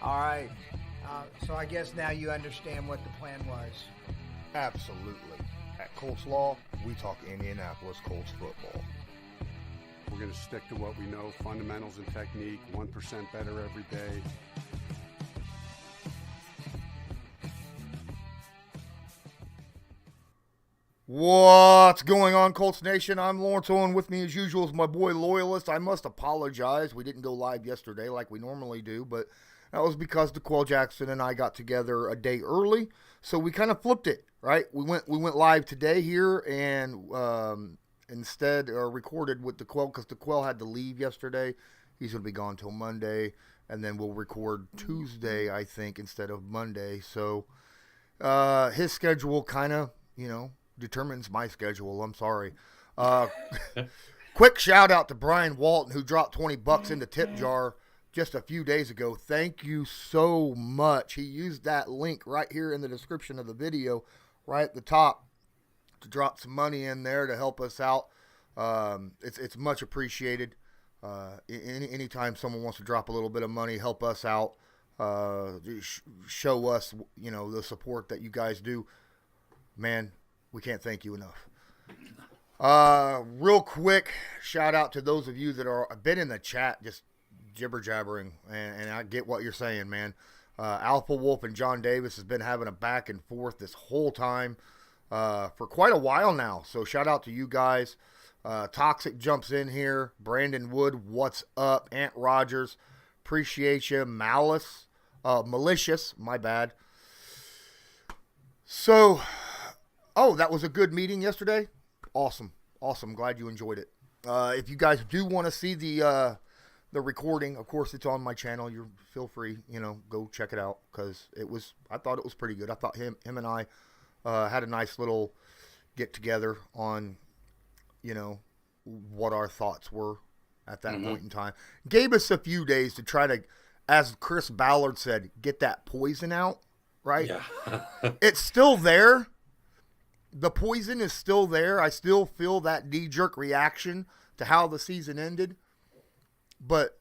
All right. So I guess now you understand what the plan was. Absolutely. At Colts Law, we talk Indianapolis Colts football. We're going to stick to what we know, fundamentals and technique, 1% better every day. What's going on, Colts Nation? I'm Lawrence Owen. With me, as usual, is my boy Loyalist. I must apologize. We didn't go live yesterday like we normally do, but that was because DeQuell Jackson and I got together a day early, so we kind of flipped it, right? We went live today here and instead recorded with DeQuell because DeQuell had to leave yesterday. He's going to be gone till Monday, and then we'll record Tuesday, I think, instead of Monday. So his schedule kind of, determines my schedule. I'm sorry. Quick shout out to Brian Walton, who dropped $20 in the tip jar just a few days ago. Thank you so much. He used that link right here in the description of the video, right at the top, to drop some money in there to help us out. It's much appreciated. Anytime someone wants to drop a little bit of money, help us out, show us, the support that you guys do, man. We can't thank you enough. Real quick, shout out to those of you that have been in the chat just jibber jabbering, and I get what you're saying, man. Alpha Wolf and John Davis has been having a back and forth this whole time for quite a while now. So shout out to you guys. Toxic jumps in here. Brandon Wood, what's up? Ant Rogers, appreciate you. Malicious, my bad. So, that was a good meeting yesterday. Awesome. Glad you enjoyed it. If you guys do want to see the recording, of course, it's on my channel. You feel free, go check it out because I thought it was pretty good. I thought him and I had a nice little get together on, what our thoughts were at that point in time. Gave us a few days to try to, as Chris Ballard said, get that poison out, right? Yeah. It's still there. The poison is still there. I still feel that knee-jerk reaction to how the season ended. But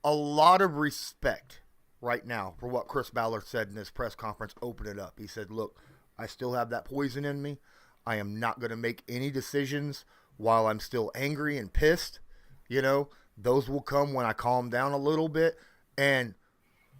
a lot of respect right now for what Chris Ballard said in his press conference. Open it up. He said, look, I still have that poison in me. I am not going to make any decisions while I'm still angry and pissed. Those will come when I calm down a little bit. And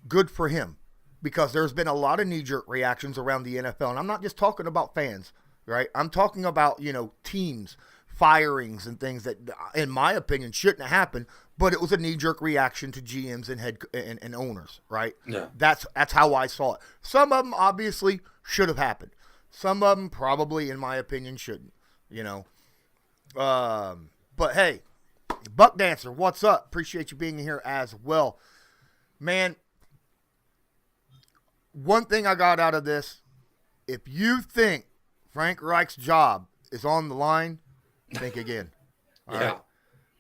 good for him. Because there's been a lot of knee-jerk reactions around the NFL. And I'm not just talking about fans, right? I'm talking about, teams, firings and things that, in my opinion, shouldn't have happened. But it was a knee-jerk reaction to GMs and owners, right? Yeah. That's how I saw it. Some of them obviously should have happened. Some of them probably, in my opinion, shouldn't, But, hey, Buck Dancer, what's up? Appreciate you being here as well. Man, one thing I got out of this, if you think Frank Reich's job is on the line, think again. All right.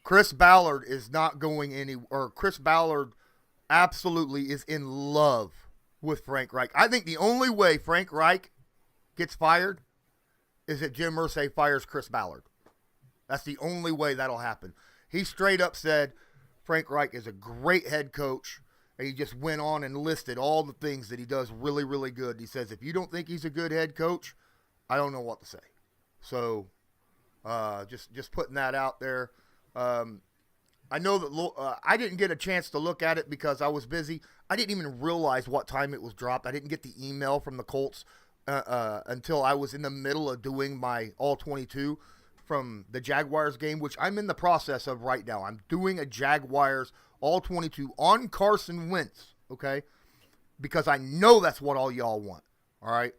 Chris Ballard is not going or Chris Ballard absolutely is in love with Frank Reich. I think the only way Frank Reich gets fired is if Jim Irsay fires Chris Ballard. That's the only way that'll happen. He straight up said Frank Reich is a great head coach. And he just went on and listed all the things that he does really, really good. He says, if you don't think he's a good head coach, I don't know what to say. So just putting that out there. I know that I didn't get a chance to look at it because I was busy. I didn't even realize what time it was dropped. I didn't get the email from the Colts until I was in the middle of doing my All-22 from the Jaguars game, which I'm in the process of right now. I'm doing a Jaguars All-22 on Carson Wentz, okay? Because I know that's what all y'all want, all right?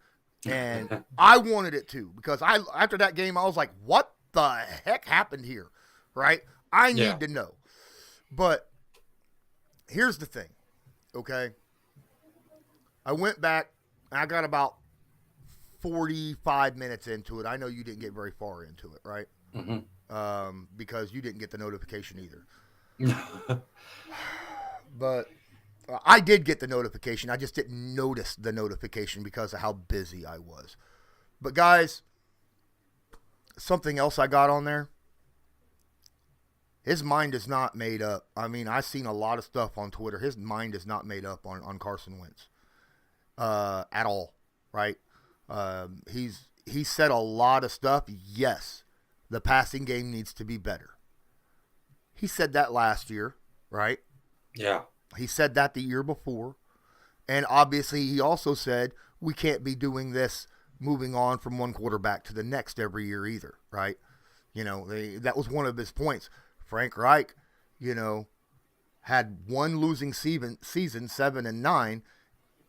And I wanted it too because after that game, I was like, what the heck happened here, right? I need to know. But here's the thing, okay? I went back, and I got about 45 minutes into it. I know you didn't get very far into it, right? Because you didn't get the notification either. But I did get the notification. I just didn't notice the notification because of how busy I was. But guys, something else I got on there. his mind is not made up. I mean, I've seen a lot of stuff on Twitter. His mind is not made up on Carson Wentz at all, right? He said a lot of stuff. Yes, the passing game needs to be better. He said that last year, right? Yeah. He said that the year before. And obviously he also said we can't be doing this moving on from one quarterback to the next every year either, right? You know, that was one of his points. Frank Reich, you know, had one losing season 7-9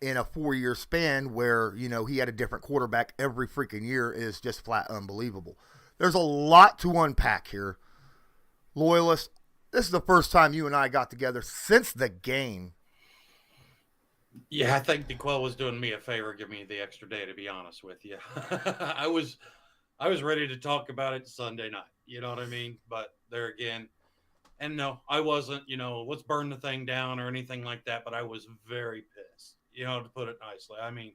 in a 4-year span where, you know, he had a different quarterback every freaking year is just flat unbelievable. There's a lot to unpack here. Loyalist, this is the first time you and I got together since the game. Yeah, I think DeQuell was doing me a favor, give me the extra day, to be honest with you. I was ready to talk about it Sunday night. You know what I mean? But there again, and no, I wasn't, you know, let's burn the thing down or anything like that, but I was very pissed, you know, to put it nicely. I mean,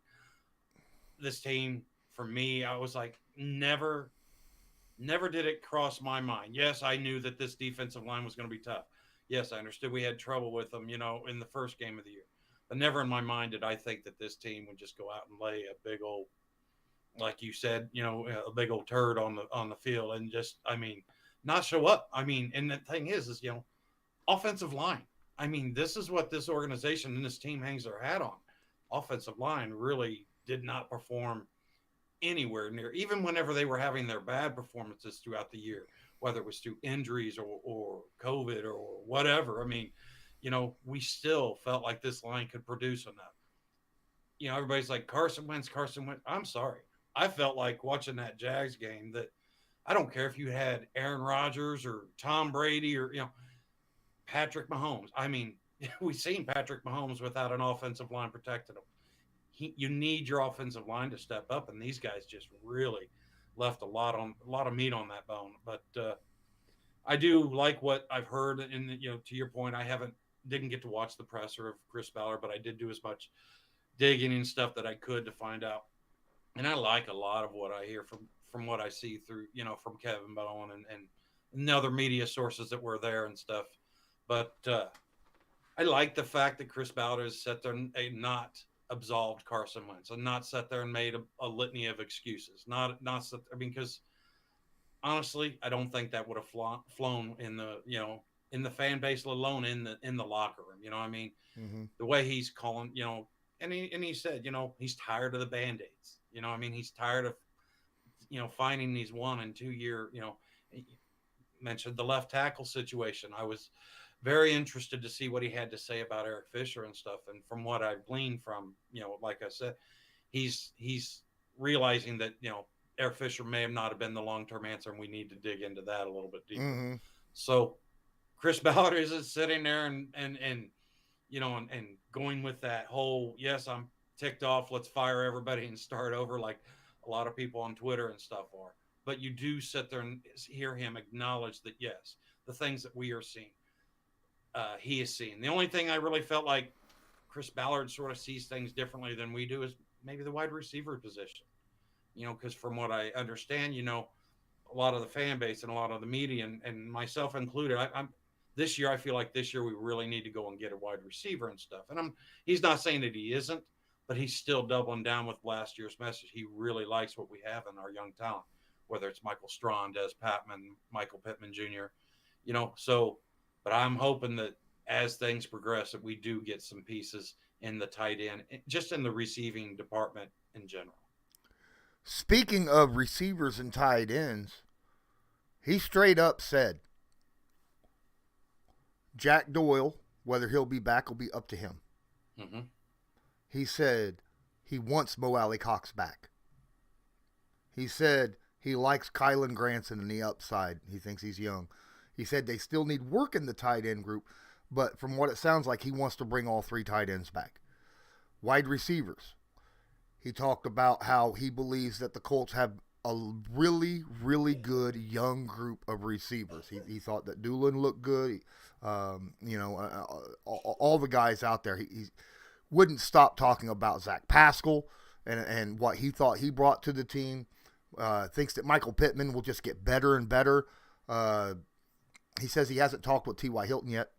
this team, for me, I was like, never did it cross my mind. Yes, I knew that this defensive line was going to be tough. Yes, I understood we had trouble with them, you know, in the first game of the year. But never in my mind did I think that this team would just go out and lay a big old, like you said, you know, a big old turd on the field and just, I mean, not show up. I mean, and the thing is, you know, offensive line. I mean, this is what this organization and this team hangs their hat on. Offensive line really did not perform anywhere near, even whenever they were having their bad performances throughout the year, whether it was through injuries or COVID or whatever. I mean, you know, we still felt like this line could produce enough. You know, everybody's like, Carson Wentz. I'm sorry. I felt like watching that Jags game that I don't care if you had Aaron Rodgers or Tom Brady or, you know, Patrick Mahomes. I mean, we've seen Patrick Mahomes without an offensive line protecting him. You need your offensive line to step up, and these guys just really left a lot of meat on that bone. But I do like what I've heard, and you know, to your point, didn't get to watch the presser of Chris Ballard, but I did do as much digging and stuff that I could to find out. And I like a lot of what I hear from what I see through, you know, from Kevin Bowen and other media sources that were there and stuff. But I like the fact that Chris Ballard has sat there and not absolved Carson Wentz and not sat there and made a litany of excuses. Not sit there, because honestly, I don't think that would have flown in the, you know, in the fan base, let alone in the locker room. You know what I mean? Mm-hmm. The way he's calling, you know, and he said, you know, he's tired of the Band-Aids. You know what I mean? He's tired of, you know, finding these 1 and 2 year, you know, he mentioned the left tackle situation. I was very interested to see what he had to say about Eric Fisher and stuff. And from what I've gleaned from, you know, like I said, he's realizing that, you know, Eric Fisher may have not have been the long-term answer, and we need to dig into that a little bit deeper. Mm-hmm. So Chris Ballard isn't sitting there and you know, and going with that whole, yes, I'm ticked off, let's fire everybody and start over, like a lot of people on Twitter and stuff are. But you do sit there and hear him acknowledge that, yes, the things that we are seeing, he is seeing. The only thing I really felt like Chris Ballard sort of sees things differently than we do is maybe the wide receiver position. You know, because from what I understand, you know, a lot of the fan base and a lot of the media and myself included, I'm this year, I feel like this year we really need to go and get a wide receiver and stuff. And he's not saying that he isn't, but he's still doubling down with last year's message. He really likes what we have in our young talent, whether it's Michael Strawn, Des Patman, Michael Pittman Jr., you know. So, but I'm hoping that as things progress, that we do get some pieces in the tight end, just in the receiving department in general. Speaking of receivers and tight ends, he straight up said, Jack Doyle, whether he'll be back, will be up to him. Mm-hmm. He said he wants Mo Alley Cox back. He said he likes Kylan Granson in the upside. He thinks he's young. He said they still need work in the tight end group, but from what it sounds like, he wants to bring all 3 tight ends back. Wide receivers. He talked about how he believes that the Colts have a really, really good young group of receivers. He thought that Doolin looked good. You know, all the guys out there. He wouldn't stop talking about Zach Pascal and what he thought he brought to the team. Thinks that Michael Pittman will just get better and better. he says he hasn't talked with T.Y. Hilton yet,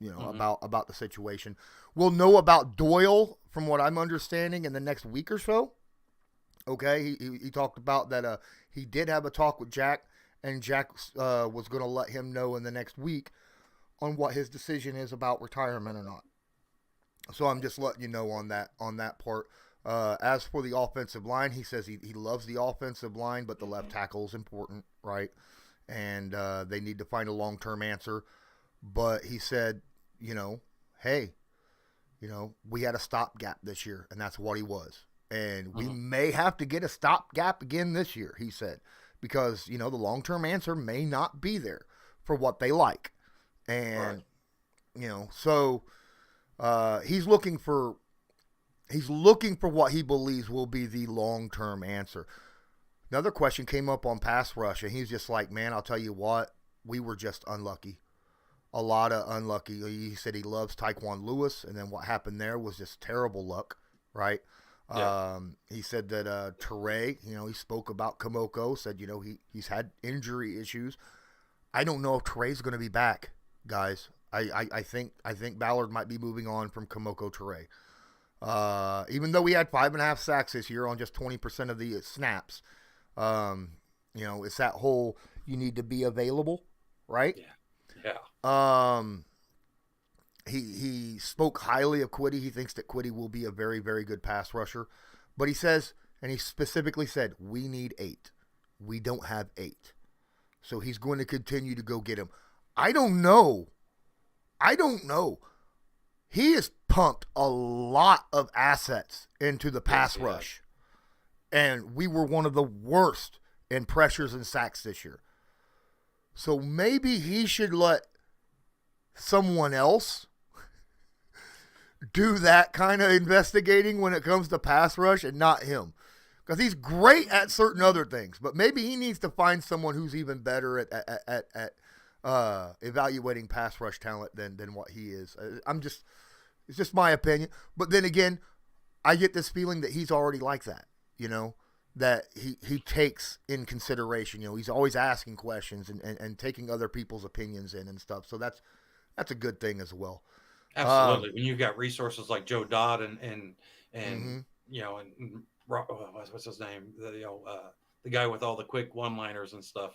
about the situation. We'll know about Doyle, from what I'm understanding, in the next week or so. Okay, he talked about that he did have a talk with Jack, and Jack was going to let him know in the next week on what his decision is about retirement or not. So I'm just letting you know on that part. As for the offensive line, he says he loves the offensive line, but the left tackle is important, right? And they need to find a long-term answer. But he said, hey, we had a stopgap this year, and that's what he was. And we may have to get a stopgap again this year, he said, because, the long-term answer may not be there for what they like. And, so he's looking for what he believes will be the long-term answer. Another question came up on pass rush, and he's just like, man, I'll tell you what, we were just unlucky. A lot of unlucky. He said he loves Tyquan Lewis, and then what happened there was just terrible luck, right? Yeah. He said that Teray, he spoke about Kamoko, said, he's had injury issues. I don't know if Teray's going to be back, guys. I think Ballard might be moving on from Kamoko Teray. Even though we had 5.5 sacks this year on just 20% of the snaps, it's that whole you need to be available, right? Yeah. He spoke highly of Kwity. He thinks that Kwity will be a very, very good pass rusher. But he says, and he specifically said, we need 8. We don't have 8. So he's going to continue to go get him. I don't know. He has pumped a lot of assets into the pass rush. And we were one of the worst in pressures and sacks this year. So maybe he should let someone else do that kind of investigating when it comes to pass rush and not him. Because he's great at certain other things. But maybe he needs to find someone who's even better at evaluating pass rush talent than what he is. It's just my opinion. But then again, I get this feeling that he's already like that, that he takes in consideration. He's always asking questions and taking other people's opinions in and stuff. So that's a good thing as well. Absolutely. When you've got resources like Joe Dodd and what's his name? The guy with all the quick one-liners and stuff.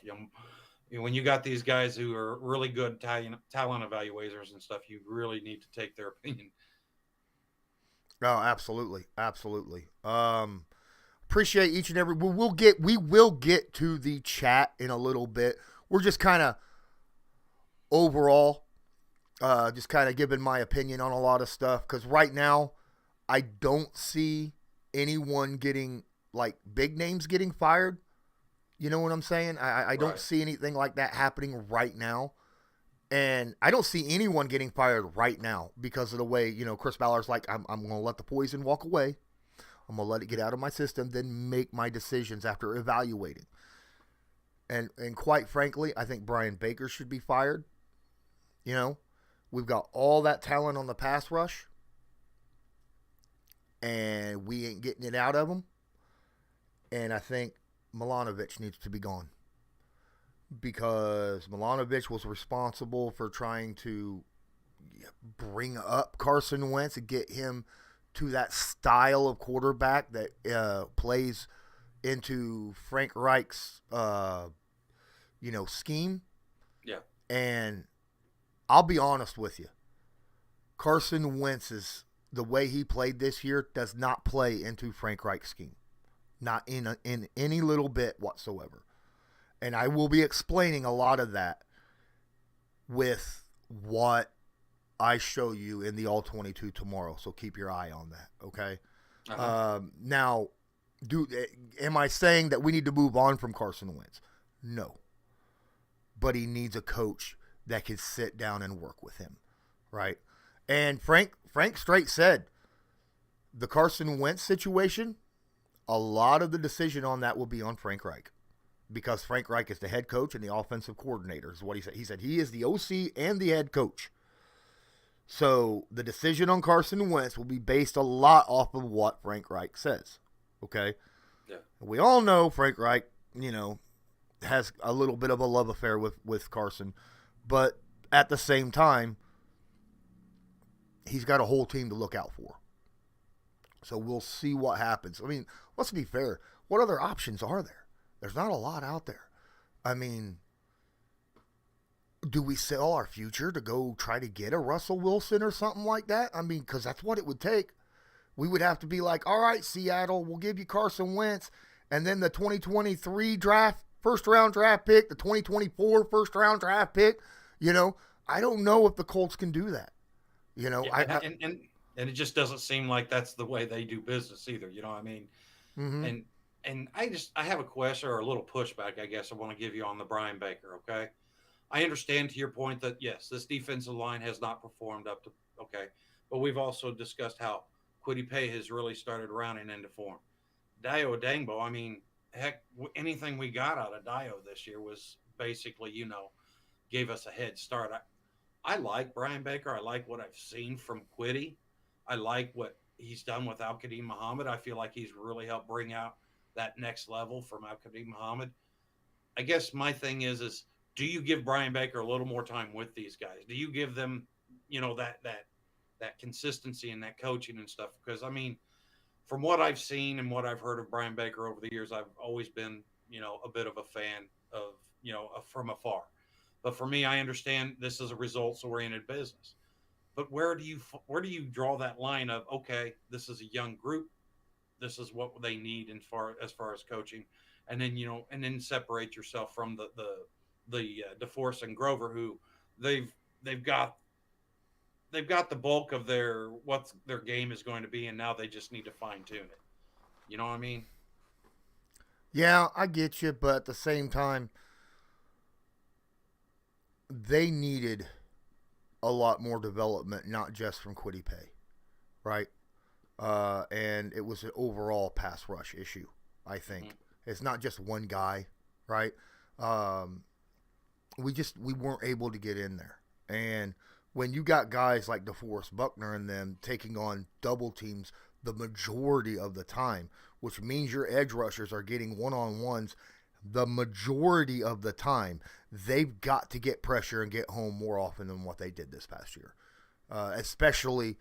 When you got these guys who are really good talent evaluators and stuff, you really need to take their opinion. Oh, absolutely. Appreciate each and every. We will get to the chat in a little bit. We're just kind of overall, just kind of giving my opinion on a lot of stuff, because right now I don't see anyone getting, like, big names getting fired. You know what I'm saying? I don't see anything like that happening right now. And I don't see anyone getting fired right now because of the way, Chris Ballard's like, I'm going to let the poison walk away. I'm going to let it get out of my system, then make my decisions after evaluating. And quite frankly, I think Brian Baker should be fired. We've got all that talent on the pass rush, and we ain't getting it out of them. And I think Milanovic needs to be gone, because Milanovic was responsible for trying to bring up Carson Wentz and get him to that style of quarterback that plays into Frank Reich's scheme. Yeah. And I'll be honest with you, Carson Wentz's, the way he played this year, does not play into Frank Reich's scheme, not in any little bit whatsoever. And I will be explaining a lot of that with what I show you in the All-22 tomorrow. So keep your eye on that, okay? Uh-huh. Now, am I saying that we need to move on from Carson Wentz? No. But he needs a coach that can sit down and work with him, right? And Frank straight said, the Carson Wentz situation, a lot of the decision on that will be on Frank Reich, because Frank Reich is the head coach and the offensive coordinator, is what he said. He said he is the OC and the head coach. So the decision on Carson Wentz will be based a lot off of what Frank Reich says, okay? Yeah. We all know Frank Reich, has a little bit of a love affair with Carson, but at the same time, he's got a whole team to look out for. So we'll see what happens. I mean, let's be fair. What other options are there? There's not a lot out there. I mean, do we sell our future to go try to get a Russell Wilson or something like that? I mean, because that's what it would take. We would have to be like, all right, Seattle, we'll give you Carson Wentz, and then the 2023 first-round draft pick, the 2024 first-round draft pick. You know, I don't know if the Colts can do that. You know, yeah, and it just doesn't seem like that's the way they do business either. You know what I mean? Mm-hmm. And I have a question or a little pushback, I guess I want to give you on the Brian Baker, okay? I understand to your point that, yes, this defensive line has not performed up to, okay, but we've also discussed how Kwity Paye has really started rounding into form. Dio Dangbo, I mean, heck, anything we got out of Dio this year was basically, you know, gave us a head start. I like Brian Baker. I like what I've seen from Kwity. I like what he's done with Al-Qadim Muhammad. I feel like he's really helped bring out that next level from Al-Qadim Muhammad. I guess my thing is do you give Brian Baker a little more time with these guys? Do you give them, you know, that consistency and that coaching and stuff? Because, I mean, from what I've seen and what I've heard of Brian Baker over the years, I've always been, you know, a bit of a fan of, you know, from afar. But for me, I understand this is a results-oriented business. But where do you draw that line of, okay, this is a young group, this is what they need as far as coaching, and then, you know, and then separate yourself from the DeForest and Grover, who they've got the bulk of what their game is going to be, and now they just need to fine tune it. You know what I mean? Yeah, I get you, but at the same time, they needed a lot more development, not just from Kwity Paye, right? And it was an overall pass rush issue, I think. Mm-hmm. It's not just one guy, right? We weren't able to get in there. And when you got guys like DeForest Buckner and them taking on double teams the majority of the time, which means your edge rushers are getting one-on-ones the majority of the time, they've got to get pressure and get home more often than what they did this past year, especially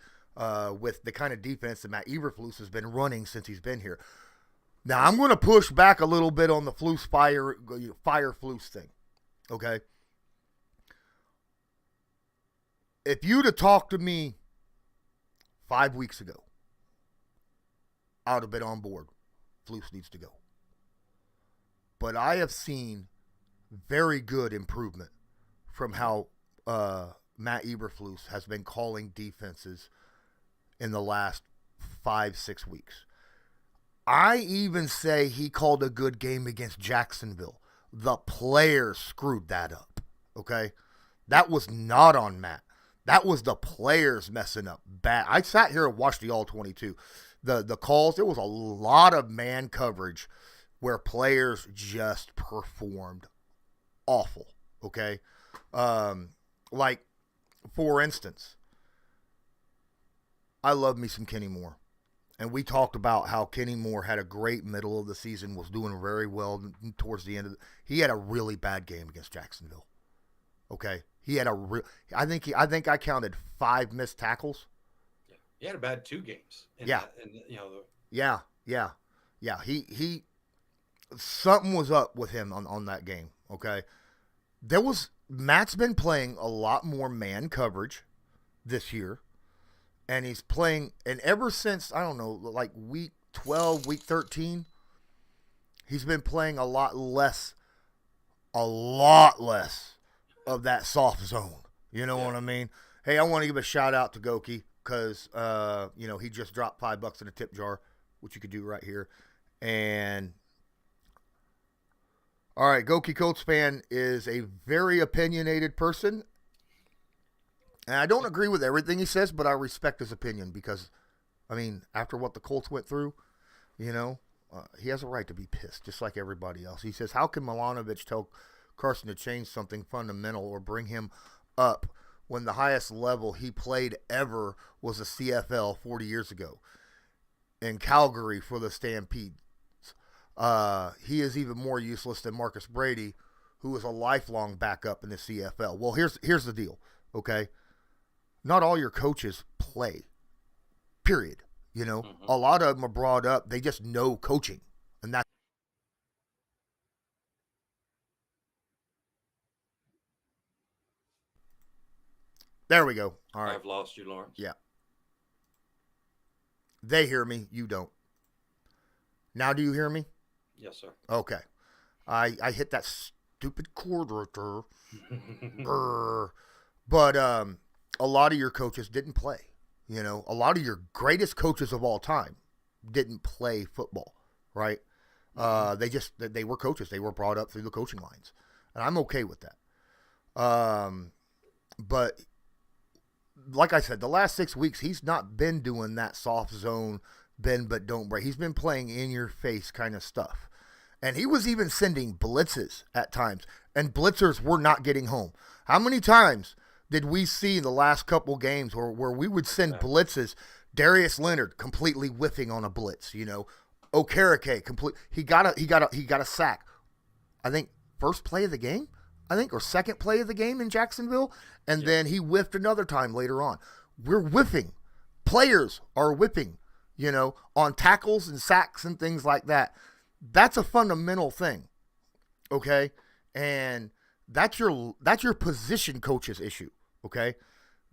with the kind of defense that Matt Eberflus has been running since he's been here. Now, I'm going to push back a little bit on the fire Flus thing, okay? If you'd have talked to me 5 weeks ago, I would have been on board. Flus needs to go. But I have seen very good improvement from how Matt Eberflus has been calling defenses in the last 5-6 weeks. I even say he called a good game against Jacksonville. The players screwed that up, okay? That was not on Matt. That was the players messing up bad. I sat here and watched the All-22. The calls, there was a lot of man coverage where players just performed awful, okay? Like, for instance, I love me some Kenny Moore. And we talked about how Kenny Moore had a great middle of the season, was doing very well towards the end of he had a really bad game against Jacksonville, okay? He had I think I counted 5 missed tackles. Yeah. He had a bad 2 games. Yeah. He something was up with him on that game, okay? Matt's been playing a lot more man coverage this year, and he's playing, and ever since, I don't know, like week 12, week 13, he's been playing a lot less of that soft zone. You know what I mean? Hey, I want to give a shout out to Goki because, he just dropped $5 in a tip jar, which you could do right here. And all right, Goki Colts fan is a very opinionated person. And I don't agree with everything he says, but I respect his opinion because, I mean, after what the Colts went through, he has a right to be pissed, just like everybody else. He says, how can Milanovic tell Carson to change something fundamental or bring him up when the highest level he played ever was a CFL 40 years ago in Calgary for the Stampede? he is even more useless than Marcus Brady, who is a lifelong backup in the CFL. Well, here's the deal, okay? Not all your coaches play, period. You know, a lot of them are brought up. They just know coaching, and that's. There we go. All right. I've lost you, Lawrence. Yeah. They hear me. You don't. Now do you hear me? Yes, sir. Okay. I hit that stupid chord right there. But a lot of your coaches didn't play. You know, a lot of your greatest coaches of all time didn't play football, right? They were coaches. They were brought up through the coaching lines. And I'm okay with that. But like I said, the last 6 weeks, he's not been doing that soft zone, bend but don't break. He's been playing in your face kind of stuff. And he was even sending blitzes at times. And blitzers were not getting home. How many times did we see the last couple games where we would send blitzes? Darius Leonard completely whiffing on a blitz, you know. Okereke he got a sack. I think first play of the game, or second play of the game in Jacksonville, and then he whiffed another time later on. We're whiffing. Players are whipping, you know, on tackles and sacks and things like that. That's a fundamental thing. Okay? And that's your position coach's issue. Okay,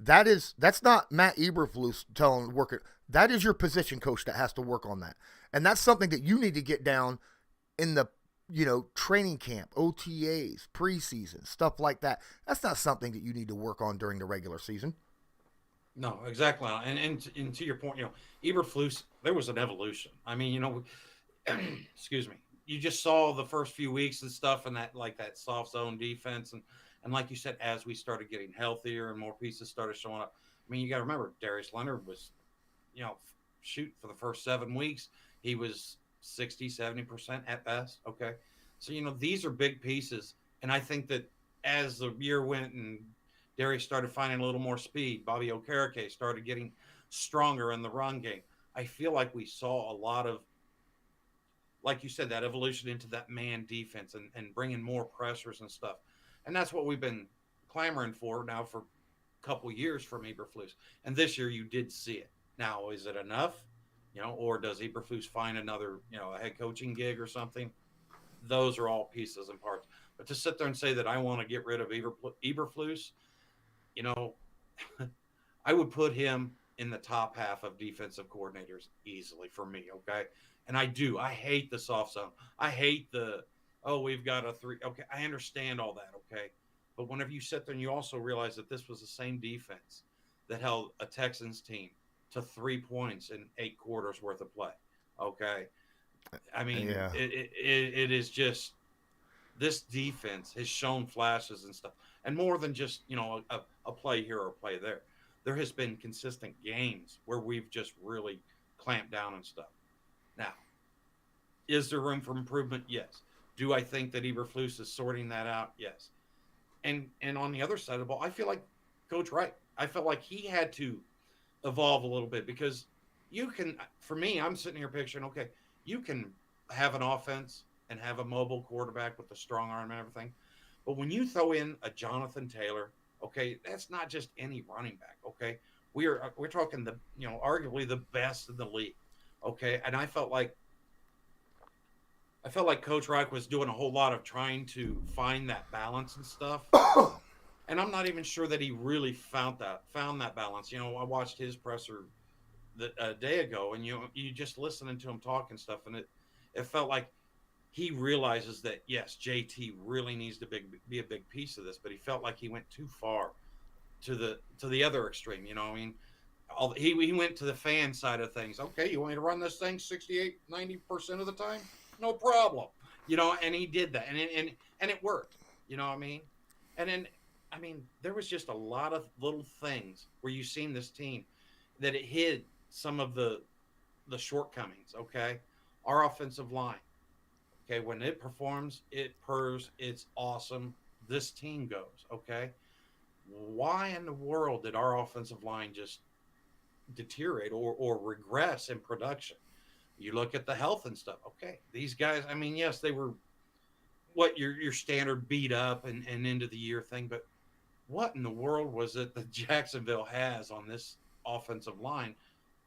that's not Matt Eberflus telling worker. That is your position coach that has to work on that, and that's something that you need to get down in the training camp, OTAs, preseason, stuff like that. That's not something that you need to work on during the regular season. No, exactly, and to your point, Eberflus, there was an evolution. I mean, excuse me. You just saw the first few weeks and stuff, and that soft zone defense, and like you said, as we started getting healthier and more pieces started showing up. I mean, you got to remember, Darius Leonard was, for the first 7 weeks, he was 60, 70% at best. Okay. So, these are big pieces. And I think that as the year went and Darius started finding a little more speed, Bobby Okereke started getting stronger in the run game. I feel like we saw a lot of, like you said, that evolution into that man defense and bringing more pressures and stuff. And that's what we've been clamoring for now for a couple years from Eberflus. And this year you did see it. Now, is it enough? Or does Eberflus find another, a head coaching gig or something? Those are all pieces and parts. But to sit there and say that I want to get rid of Eberflus, I would put him in the top half of defensive coordinators easily for me, okay? And I do. I hate the soft zone. I hate we've got a 3. Okay, I understand all that, okay? But whenever you sit there and you also realize that this was the same defense that held a Texans team to 3 points in 8 quarters worth of play, okay? I mean, it is just, this defense has shown flashes and stuff. And more than just, a play here or a play there. There has been consistent games where we've just really clamped down and stuff. Now, is there room for improvement? Yes. Do I think that Eberflus is sorting that out? Yes. And on the other side of the ball, I feel like Coach Wright, I felt like he had to evolve a little bit, because you can, for me, I'm sitting here picturing, okay, you can have an offense and have a mobile quarterback with a strong arm and everything. But when you throw in a Jonathan Taylor, okay, that's not just any running back, okay? We're talking the, arguably the best in the league, okay? And I felt like Coach Reich was doing a whole lot of trying to find that balance and stuff. And I'm not even sure that he really found that balance. I watched his presser a day ago, and you just listening to him talk and stuff, and it felt like he realizes that, yes, JT really needs to be a big piece of this, but he felt like he went too far to the other extreme. He went to the fan side of things. Okay, you want me to run this thing 68, 90% of the time? No problem. And he did that, and it worked. You know what I mean? And then, there was just a lot of little things where you seen this team that it hid some of the shortcomings. Okay, our offensive line. Okay, when it performs, it purrs, it's awesome. This team goes. Okay, why in the world did our offensive line just deteriorate or regress in production? You look at the health and stuff. Okay, these guys, I mean, yes, they were what your standard beat up and end of the year thing, but what in the world was it that Jacksonville has on this offensive line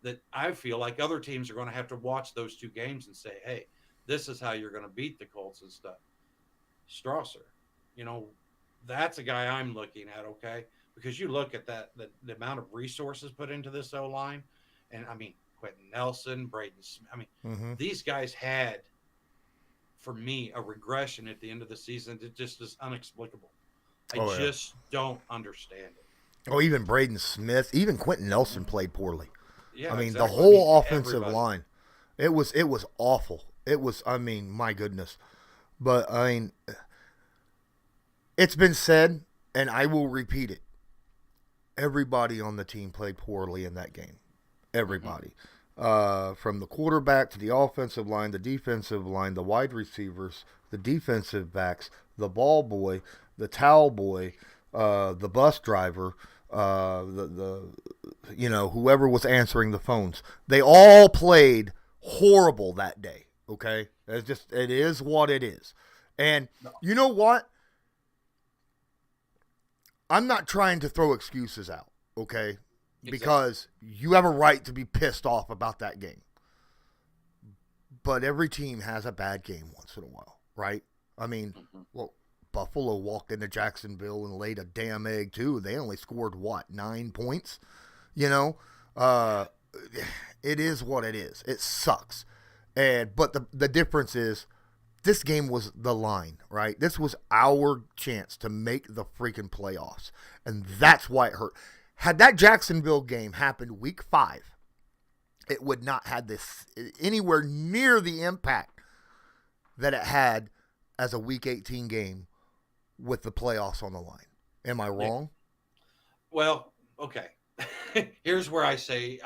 that I feel like other teams are going to have to watch those two games and say, hey, this is how you're going to beat the Colts and stuff. Strasser, that's a guy I'm looking at, okay? Because you look at that, the amount of resources put into this O-line, and I mean, Quentin Nelson, Braden Smith, I mean, these guys had, for me, a regression at the end of the season that just is inexplicable. I just don't understand it. Oh, even Braden Smith, even Quentin Nelson played poorly. Yeah, I mean, exactly. the whole offensive everybody. line, it was awful. It was, I mean, my goodness. But, I mean, it's been said, and I will repeat it. Everybody on the team played poorly in that game. Everybody. From the quarterback to the offensive line, the defensive line, the wide receivers, the defensive backs, the ball boy, the towel boy, the bus driver, whoever was answering the phones. They all played horrible that day. Okay, it is what it is. And you know what? I'm not trying to throw excuses out. Okay. Exactly. Because you have a right to be pissed off about that game. But every team has a bad game once in a while, right? I mean, well, Buffalo walked into Jacksonville and laid a damn egg, too. They only scored, 9 points? It is what it is. It sucks. But the difference is this game was the line, right? This was our chance to make the freaking playoffs. And that's why it hurt. Had that Jacksonville game happened week 5, it would not have this anywhere near the impact that it had as a week 18 game with the playoffs on the line. Am I wrong? Well, okay. Here's where I say,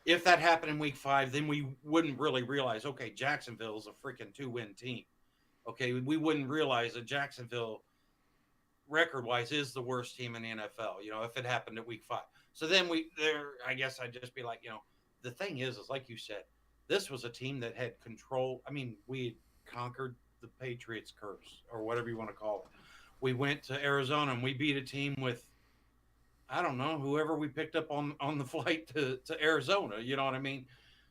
if that happened in week 5, then we wouldn't really realize, okay, Jacksonville is a freaking 2-win team. Okay, we wouldn't realize that Jacksonville record-wise is the worst team in the NFL, if it happened at week 5. So then I guess I'd just be like, the thing is like you said, this was a team that had control. I mean, we had conquered the Patriots curse or whatever you want to call it. We went to Arizona and we beat a team with, I don't know, whoever we picked up on the flight to Arizona, you know what I mean?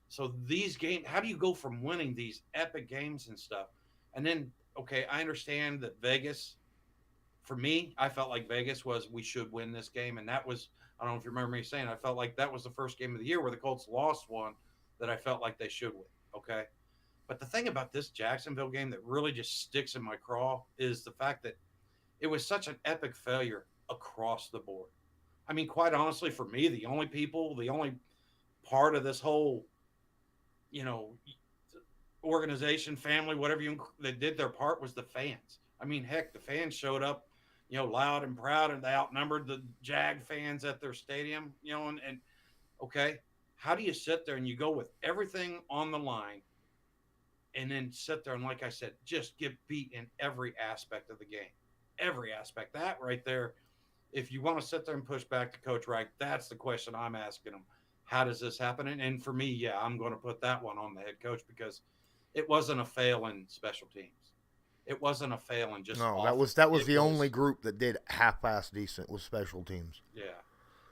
So these games, how do you go from winning these epic games and stuff? And then, okay, I understand that Vegas, for me, I felt like Vegas was, we should win this game. And that was, I don't know if you remember me saying, I felt like that was the first game of the year where the Colts lost one that I felt like they should win. Okay. But the thing about this Jacksonville game that really just sticks in my craw is the fact that it was such an epic failure across the board. I mean, quite honestly, for me, the only part of this whole, organization, family, whatever that did their part was the fans. I mean, heck, the fans showed up, loud and proud, and they outnumbered the Jag fans at their stadium, and okay, how do you sit there and you go with everything on the line and then sit there and, like I said, just get beat in every aspect of the game, every aspect? That right there, if you want to sit there and push back to Coach Reich, that's the question I'm asking him. How does this happen? And for me, yeah, I'm going to put that one on the head coach because it wasn't a fail in special teams. It wasn't a fail in just offense. that was the only group that did half-ass decent with special teams. Yeah.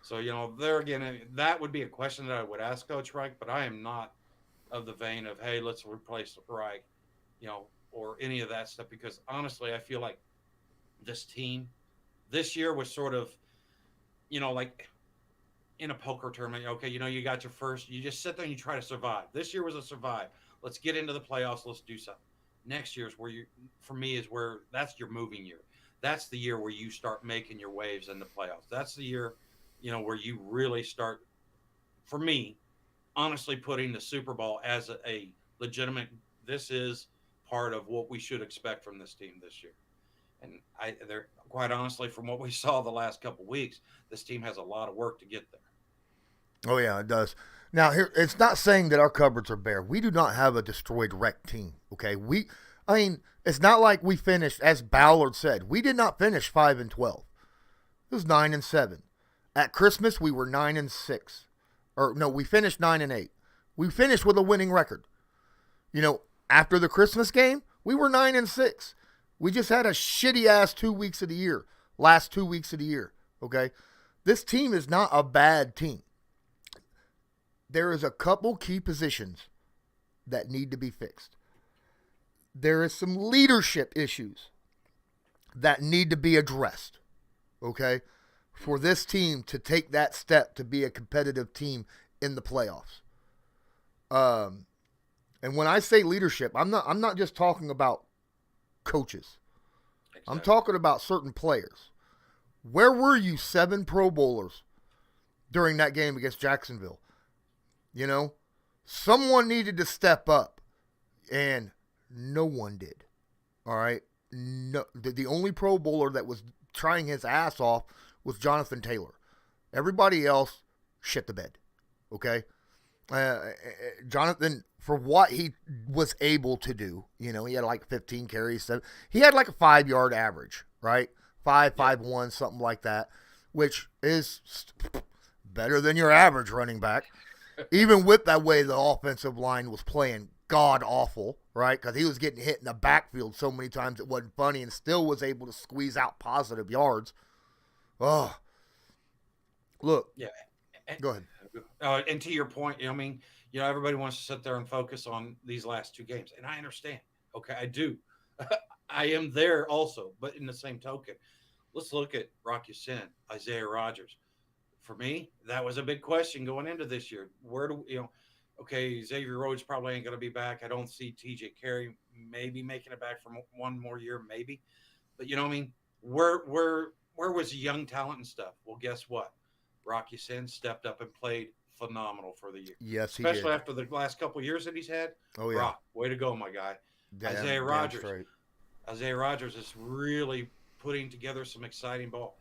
So, there again, that would be a question that I would ask Coach Reich, but I am not of the vein of, hey, let's replace Reich, or any of that stuff, because honestly, I feel like this team this year was sort of, like in a poker tournament. Okay, you got your first, you just sit there and you try to survive. This year was a survive. Let's get into the playoffs. Let's do something. Next year is where that's your moving year. That's the year where you start making your waves in the playoffs. That's the year, where you really start, for me, honestly, putting the Super Bowl as a legitimate, this is part of what we should expect from this team this year. And they're quite honestly, from what we saw the last couple of weeks, this team has a lot of work to get there. Oh yeah, it does. Now here, it's not saying that our cupboards are bare. We do not have a destroyed wreck team. Okay, it's not like we finished, as Ballard said, we did not finish 5-12. It was 9-7. At Christmas, we were 9-6. Or no, we finished 9-8. We finished with a winning record. After the Christmas game, we were 9-6. We just had a shitty ass 2 weeks of the year. Last 2 weeks of the year. Okay, this team is not a bad team. There is a couple key positions that need to be fixed. There is some leadership issues that need to be addressed. Okay, for this team to take that step to be a competitive team in the playoffs. And when I say leadership, I'm not just talking about coaches. Exactly. I'm talking about certain players. Where were you 7 Pro Bowlers during that game against Jacksonville? Someone needed to step up, and no one did. All right? No, the only Pro Bowler that was trying his ass off was Jonathan Taylor. Everybody else shit the bed. Okay? Jonathan, for what he was able to do, he had like 15 carries. He had like a 5-yard average, right? 5.51, something like that, which is better than your average running back. Even with that way the offensive line was playing god awful, right? Because he was getting hit in the backfield so many times it wasn't funny, and still was able to squeeze out positive yards. Oh, look. Yeah. Go ahead. And to your point, everybody wants to sit there and focus on these last 2 games, and I understand. Okay, I do. I am there also, but in the same token, let's look at Rocky Sin, Isaiah Rodgers. For me, that was a big question going into this year. Where do Xavier Rhodes probably ain't going to be back. I don't see TJ Carrie maybe making it back for one more year, maybe. But where was the young talent and stuff? Well, guess what? Rocky Sin stepped up and played phenomenal for the year. Yes, he especially did. After the last couple of years that he's had. Oh yeah, Rock, way to go, my guy. Isaiah Rodgers is really putting together some exciting ball.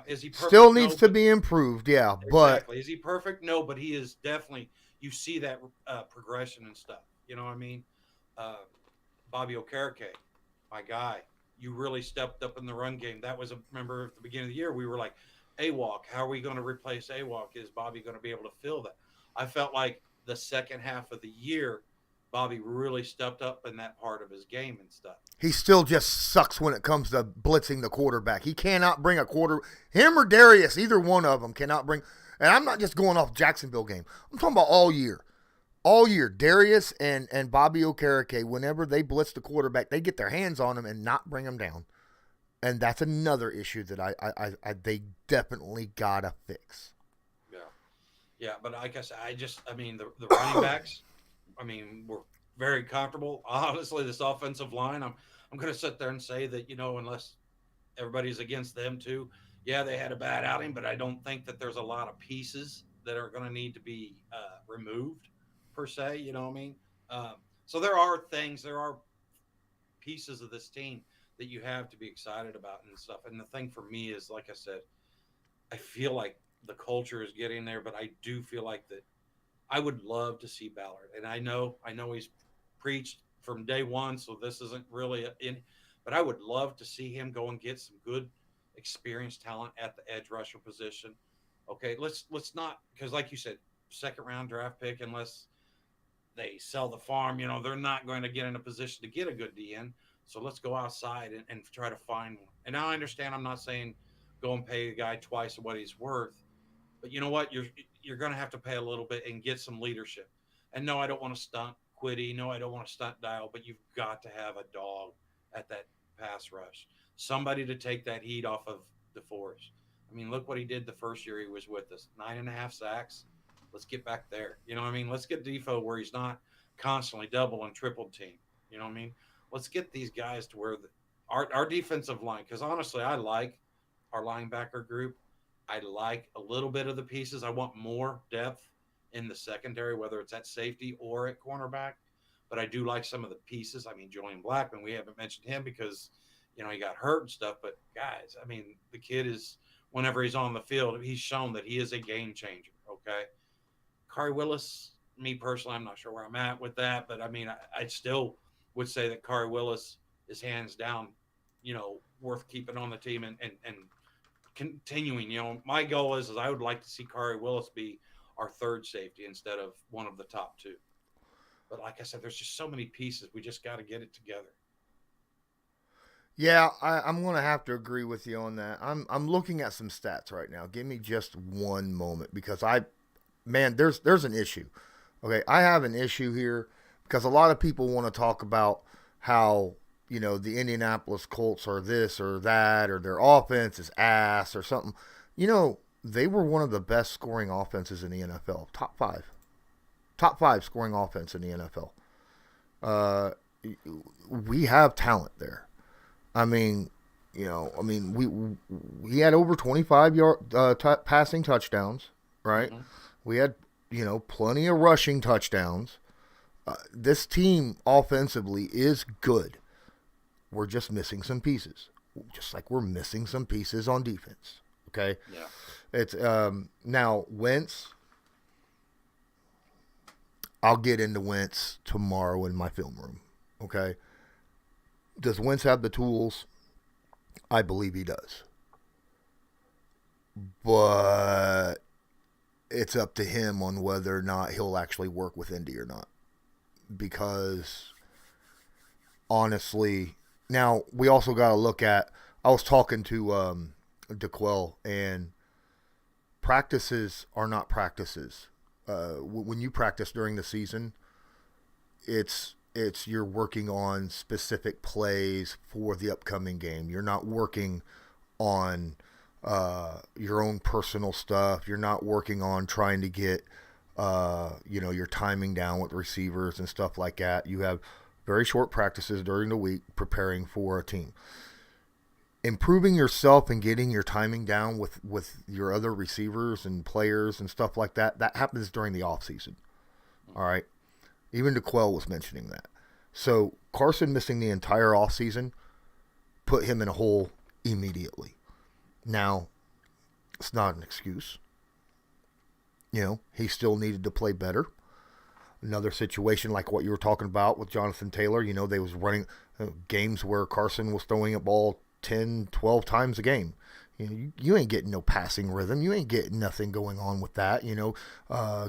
Is he perfect? Still needs to be improved, yeah. Exactly. But Is he perfect? No, but he is definitely. You see that progression and stuff. You know what I mean? Bobby Okereke, my guy. You really stepped up in the run game. That was remember at the beginning of the year we were like, AWOC. How are we going to replace AWOC? Is Bobby going to be able to fill that? I felt like the second half of the year, Bobby really stepped up in that part of his game and stuff. He still just sucks when it comes to blitzing the quarterback. He cannot bring him or Darius, either one of them cannot bring. And I'm not just going off Jacksonville game. I'm talking about all year. All year, Darius and Bobby Okereke, whenever they blitz the quarterback, they get their hands on him and not bring him down. And that's another issue that they definitely gotta fix. Yeah, but like I said, the running backs, we're very comfortable. Honestly, this offensive line, I'm going to sit there and say that, unless everybody's against them too, yeah, they had a bad outing, but I don't think that there's a lot of pieces that are going to need to be removed per se, you know what I mean? So there are pieces of this team that you have to be excited about and stuff. And the thing for me is, like I said, I feel like the culture is getting there, but I do feel like that I would love to see Ballard. And I know he's preached from day one, so this isn't really but I would love to see him go and get some good experienced talent at the edge rusher position. Okay, let's not, because like you said, 2nd round draft pick, unless they sell the farm, they're not going to get in a position to get a good DN. So let's go outside and try to find one. And now I understand, I'm not saying go and pay a guy twice what he's worth, but you know what? You're going to have to pay a little bit and get some leadership. And no, I don't want to stunt Quiddy. No, I don't want to stunt Dial, but you've got to have a dog at that pass rush. Somebody to take that heat off of DeForest. Look what he did the first year he was with us. 9.5 sacks. Let's get back there. You know what I mean? Let's get Defoe where he's not constantly double and triple team. You know what I mean? Let's get these guys to where our defensive line, because honestly, I like our linebacker group. I like a little bit of the pieces. I want more depth in the secondary, whether it's at safety or at cornerback. But I do like some of the pieces. Julian Blackman, we haven't mentioned him because, he got hurt and stuff. But, guys, the kid is, whenever he's on the field, he's shown that he is a game changer, okay? Carrie Willis, me personally, I'm not sure where I'm at with that. But, I still would say that Carrie Willis is hands down, worth keeping on the team and continuing. My goal is I would like to see Carrie Willis be our 3rd safety instead of one of the top 2. But like I said, there's just so many pieces. We just got to get it together. Yeah, I'm gonna have to agree with you on that. I'm looking at some stats right now. Give me just one moment because there's an issue. Okay, I have an issue here because a lot of people want to talk about how the Indianapolis Colts are this or that or their offense is ass or something. They were one of the best scoring offenses in the NFL, top five scoring offense in the NFL. We have talent there. I mean, we had over 25 passing touchdowns, right? Mm-hmm. We had, plenty of rushing touchdowns. This team offensively is good. We're just missing some pieces, just like we're missing some pieces on defense. Okay. Yeah. It's now Wentz. I'll get into Wentz tomorrow in my film room. Okay. Does Wentz have the tools? I believe he does. But it's up to him on whether or not he'll actually work with Indy or not. Because, honestly, now we also got to look at, I was talking to DeQuell, and practices are not practices. When you practice during the season, it's you're working on specific plays for the upcoming game. You're not working on your own personal stuff. You're not working on trying to get your timing down with receivers and stuff like that. You have very short practices during the week preparing for a team. Improving yourself and getting your timing down with your other receivers and players and stuff like that, that happens during the off season. All right. Even DeQuell was mentioning that. So Carson missing the entire offseason put him in a hole immediately. Now, it's not an excuse. He still needed to play better. Another situation like what you were talking about with Jonathan Taylor, they was running games where Carson was throwing a ball 10, 12 times a game. You ain't getting no passing rhythm. You ain't getting nothing going on with that,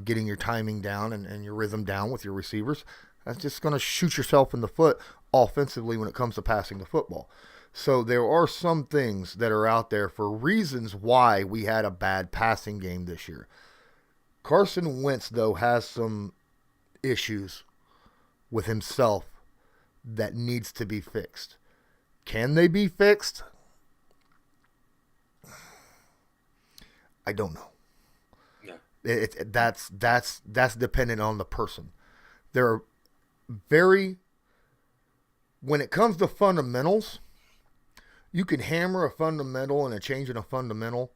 getting your timing down and your rhythm down with your receivers. That's just going to shoot yourself in the foot offensively when it comes to passing the football. So there are some things that are out there for reasons why we had a bad passing game this year. Carson Wentz, though, has some issues with himself that needs to be fixed. Can they be fixed? I don't know. Yeah. That's dependent on the person. When it comes to fundamentals, you can hammer a fundamental and a change in a fundamental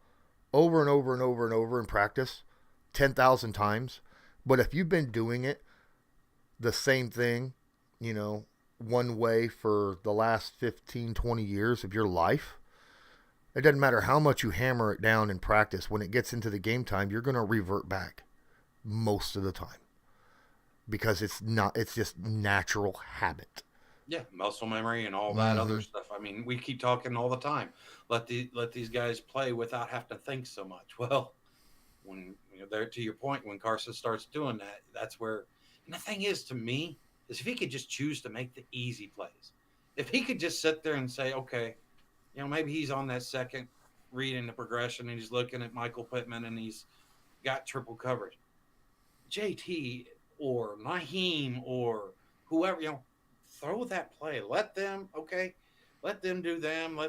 over and over and over and over in practice 10,000 times. But if you've been doing it the same thing, one way for the last 15, 20 years of your life, it doesn't matter how much you hammer it down in practice. When it gets into the game time, you're going to revert back most of the time because it's just natural habit. Yeah, muscle memory and all that other stuff. I mean, we keep talking all the time. Let these guys play without having to think so much. Well, when they're to your point, when Carson starts doing that, that's where. And the thing is, to me, is if he could just choose to make the easy plays, if he could just sit there and say, okay, maybe he's on that second read in the progression and he's looking at Michael Pittman and he's got triple coverage. JT or Naheem or whoever, throw that play. Let them do them.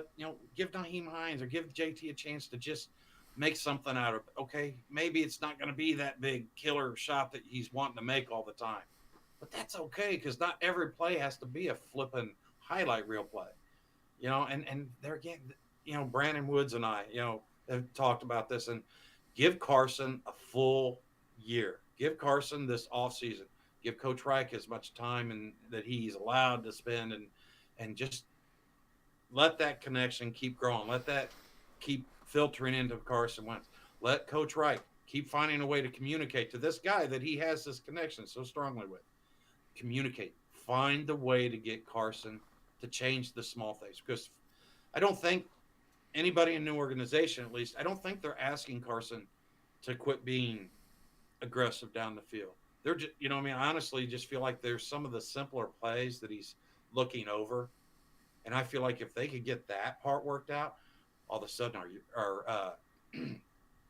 Give Naheem Hines or give JT a chance to just make something out of it. Okay, maybe it's not going to be that big killer shot that he's wanting to make all the time. But that's okay because not every play has to be a flipping highlight reel play. And there again, Brandon Woods and I, have talked about this, and give Carson a full year. Give Carson this offseason. Give Coach Reich as much time and that he's allowed to spend and just let that connection keep growing. Let that keep filtering into Carson Wentz. Let Coach Reich keep finding a way to communicate to this guy that he has this connection so strongly with. Communicate. Find the way to get Carson to change the small things, because I don't think anybody in the new organization, at least, I don't think they're asking Carson to quit being aggressive down the field. they're just, you know, I mean, I honestly just feel like there's some of the simpler plays that he's looking over, and I feel like if they could get that part worked out, all of a sudden our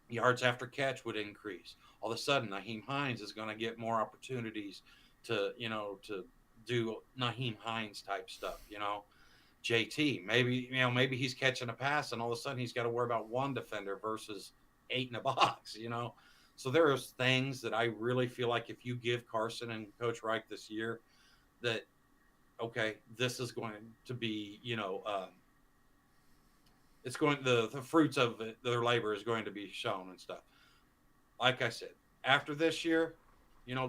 yards after catch would increase. All of a sudden, Naheem Hines is going to get more opportunities to, to do Naheem Hines type stuff. JT, maybe he's catching a pass, and all of a sudden he's got to worry about one defender versus 8 in a box. So there's things that I really feel like if you give Carson and Coach Reich this year, that okay, this is going to be, it's going the fruits of their labor is going to be shown and stuff. Like I said, after this year,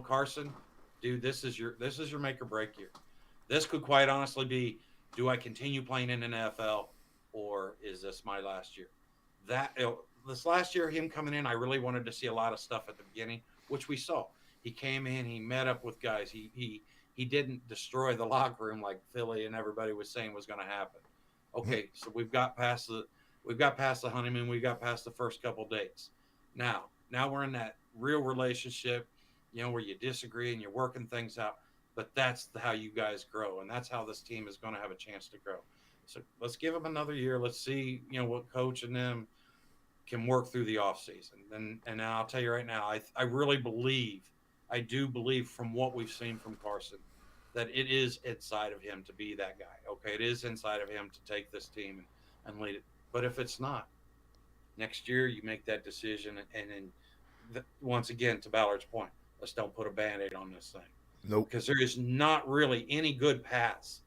Carson, dude, this is your make or break year. This could quite honestly be, do I continue playing in an NFL, or is this my last year? This last year, him coming in, I really wanted to see a lot of stuff at the beginning, which we saw. He came in, he met up with guys. He didn't destroy the locker room like Philly and everybody was saying was going to happen. Okay, so we've got past the honeymoon, we got past the first couple dates. Now we're in that real relationship, where you disagree and you're working things out. But that's how you guys grow, and that's how this team is going to have a chance to grow. So let's give them another year. Let's see, what coach and them can work through the offseason. And I'll tell you right now, I really believe, I do believe from what we've seen from Carson, that it is inside of him to be that guy. Okay, it is inside of him to take this team and lead it. But if it's not, next year you make that decision. And then, once again, to Ballard's point, let's don't put a Band-Aid on this thing. Nope. Because there is not really any good paths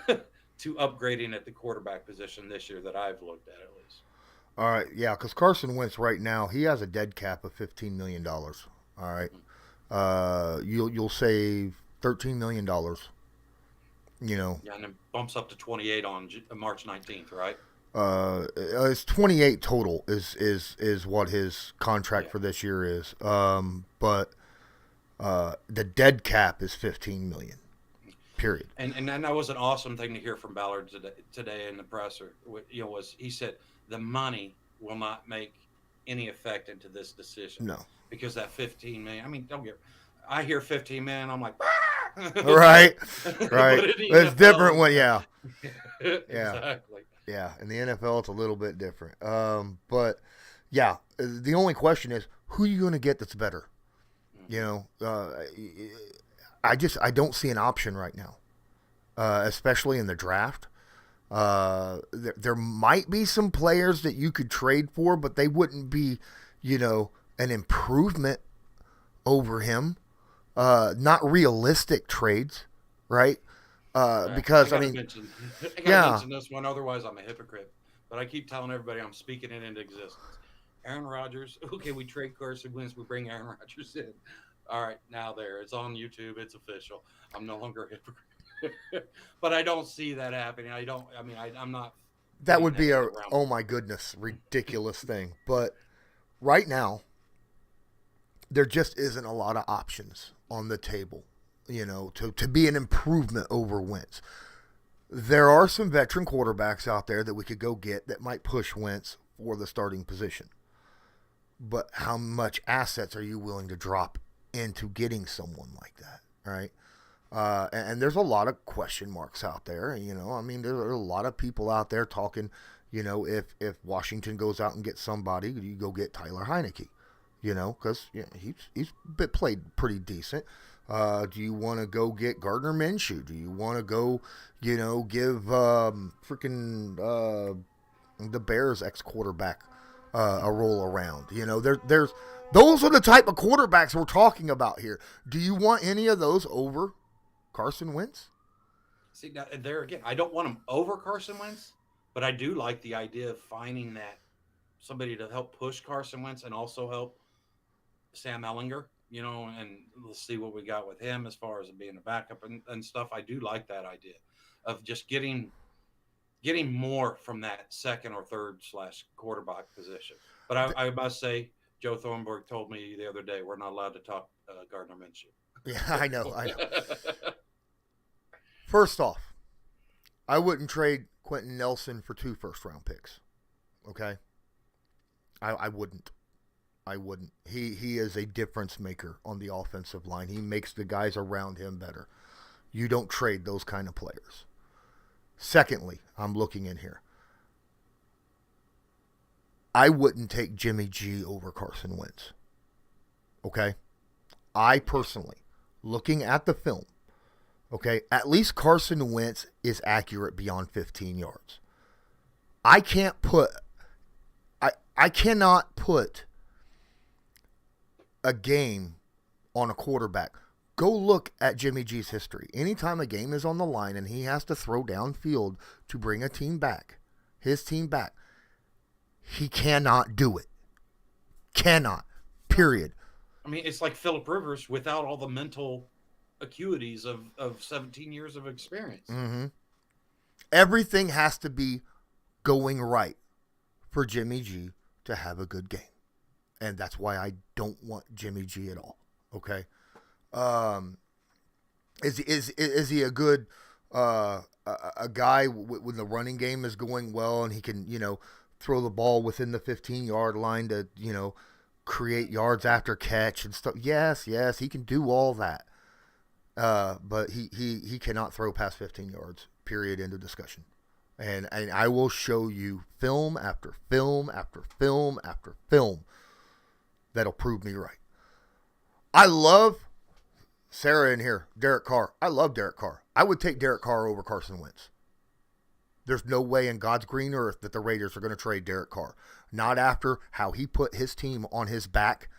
to upgrading at the quarterback position this year that I've looked at least. All right, yeah, because Carson Wentz right now, he has a dead cap of $15 million. All right. You'll save $13 million. Yeah, and it bumps up to 28 on March 19th, right? It's 28 total is what his contract for this year is. But the dead cap is $15 million. Period. And that was an awesome thing to hear from Ballard today in the presser. Was he said the money will not make any effect into this decision. No, because that $15 million. I mean, I hear $15 million. I'm like, right. It's different when, yeah. Exactly. Yeah, in the NFL, it's a little bit different. But yeah, the only question is, who are you going to get that's better? I don't see an option right now, especially in the draft. There might be some players that you could trade for, but they wouldn't be, an improvement over him. Not realistic trades, right? Because I mention this one. Otherwise, I'm a hypocrite. But I keep telling everybody I'm speaking it into existence. Aaron Rodgers. Okay, we trade Carson Wentz. We bring Aaron Rodgers in. All right, now it's on YouTube. It's official. I'm no longer a hypocrite. But I don't see that happening. I'm not. That would be oh my goodness, ridiculous thing. But right now, there just isn't a lot of options on the table, to be an improvement over Wentz. There are some veteran quarterbacks out there that we could go get that might push Wentz for the starting position. But how much assets are you willing to drop into getting someone like that, right? And there's a lot of question marks out there. There are a lot of people out there talking, if Washington goes out and gets somebody, you go get Tyler Heineke, because he's played pretty decent. Do you want to go get Gardner Minshew? Do you want to go, give the Bears ex-quarterback a roll around? There's those are the type of quarterbacks we're talking about here. Do you want any of those over Carson Wentz? See, now, there again, I don't want him over Carson Wentz, but I do like the idea of finding that somebody to help push Carson Wentz and also help Sam Ehlinger, and let's see what we got with him as far as being a backup and stuff. I do like that idea of just getting more from that second or third / quarterback position. But I must say, Joe Thornburg told me the other day we're not allowed to talk Gardner Minshew. Yeah, I know. First off, I wouldn't trade Quentin Nelson for 2 first-round picks. Okay? I wouldn't. I wouldn't. He is a difference maker on the offensive line. He makes the guys around him better. You don't trade those kind of players. Secondly, I'm looking in here. I wouldn't take Jimmy G over Carson Wentz. Okay? I personally, looking at the film, okay, at least Carson Wentz is accurate beyond 15 yards. I cannot put a game on a quarterback. Go look at Jimmy G's history. Anytime a game is on the line and he has to throw downfield to bring a team back, his team back, he cannot do it. Cannot. Period. I mean, it's like Phillip Rivers without all the mental acuities of 17 years of experience. Mm-hmm. Everything has to be going right for Jimmy G to have a good game. And that's why I don't want Jimmy G at all. Okay? Is he a good a guy when the running game is going well and he can, throw the ball within the 15-yard line to, create yards after catch and stuff? Yes, he can do all that. But he cannot throw past 15 yards, period, end of discussion. And I will show you film after film after film after film that'll prove me right. I love Sarah in here, Derek Carr. I love Derek Carr. I would take Derek Carr over Carson Wentz. There's no way in God's green earth that the Raiders are going to trade Derek Carr. Not after how he put his team on his back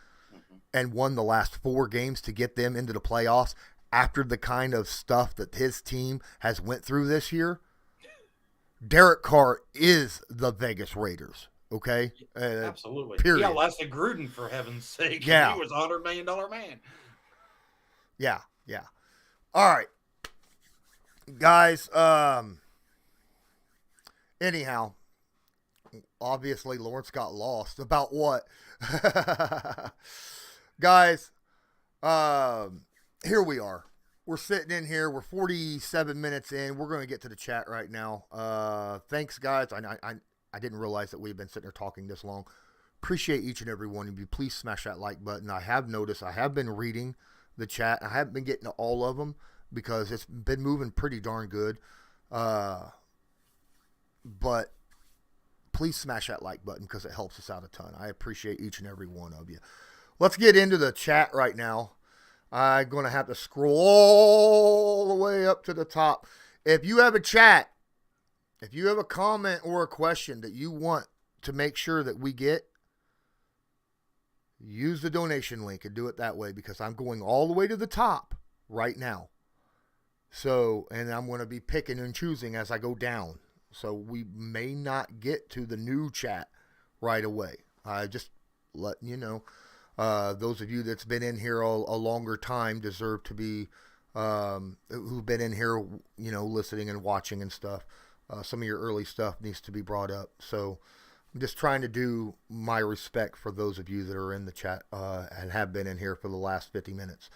and won the last 4 games to get them into the playoffs, after the kind of stuff that his team has went through this year. Derek Carr is the Vegas Raiders, okay? Absolutely. Period. Yeah, lasted Gruden, for heaven's sake. Yeah. He was a $100 million man. Yeah. All right. Guys, anyhow, obviously Lawrence got lost. About what? Guys, here we are. We're sitting in here. We're 47 minutes in. We're going to get to the chat right now. Thanks, guys. I didn't realize that we've been sitting here talking this long. Appreciate each and every one of you. Please smash that like button. I have noticed I have been reading the chat. I haven't been getting to all of them because it's been moving pretty darn good. But please smash that like button because it helps us out a ton. I appreciate each and every one of you. Let's get into the chat right now. I'm going to have to scroll all the way up to the top. If you have a chat, if you have a comment or a question that you want to make sure that we get, use the donation link and do it that way because I'm going all the way to the top right now. So, and I'm going to be picking and choosing as I go down. So we may not get to the new chat right away. I just letting you know. Those of you that's been in here a longer time deserve to be, who've been in here, listening and watching and stuff. Some of your early stuff needs to be brought up. So I'm just trying to do my respect for those of you that are in the chat and have been in here for the last 50 minutes.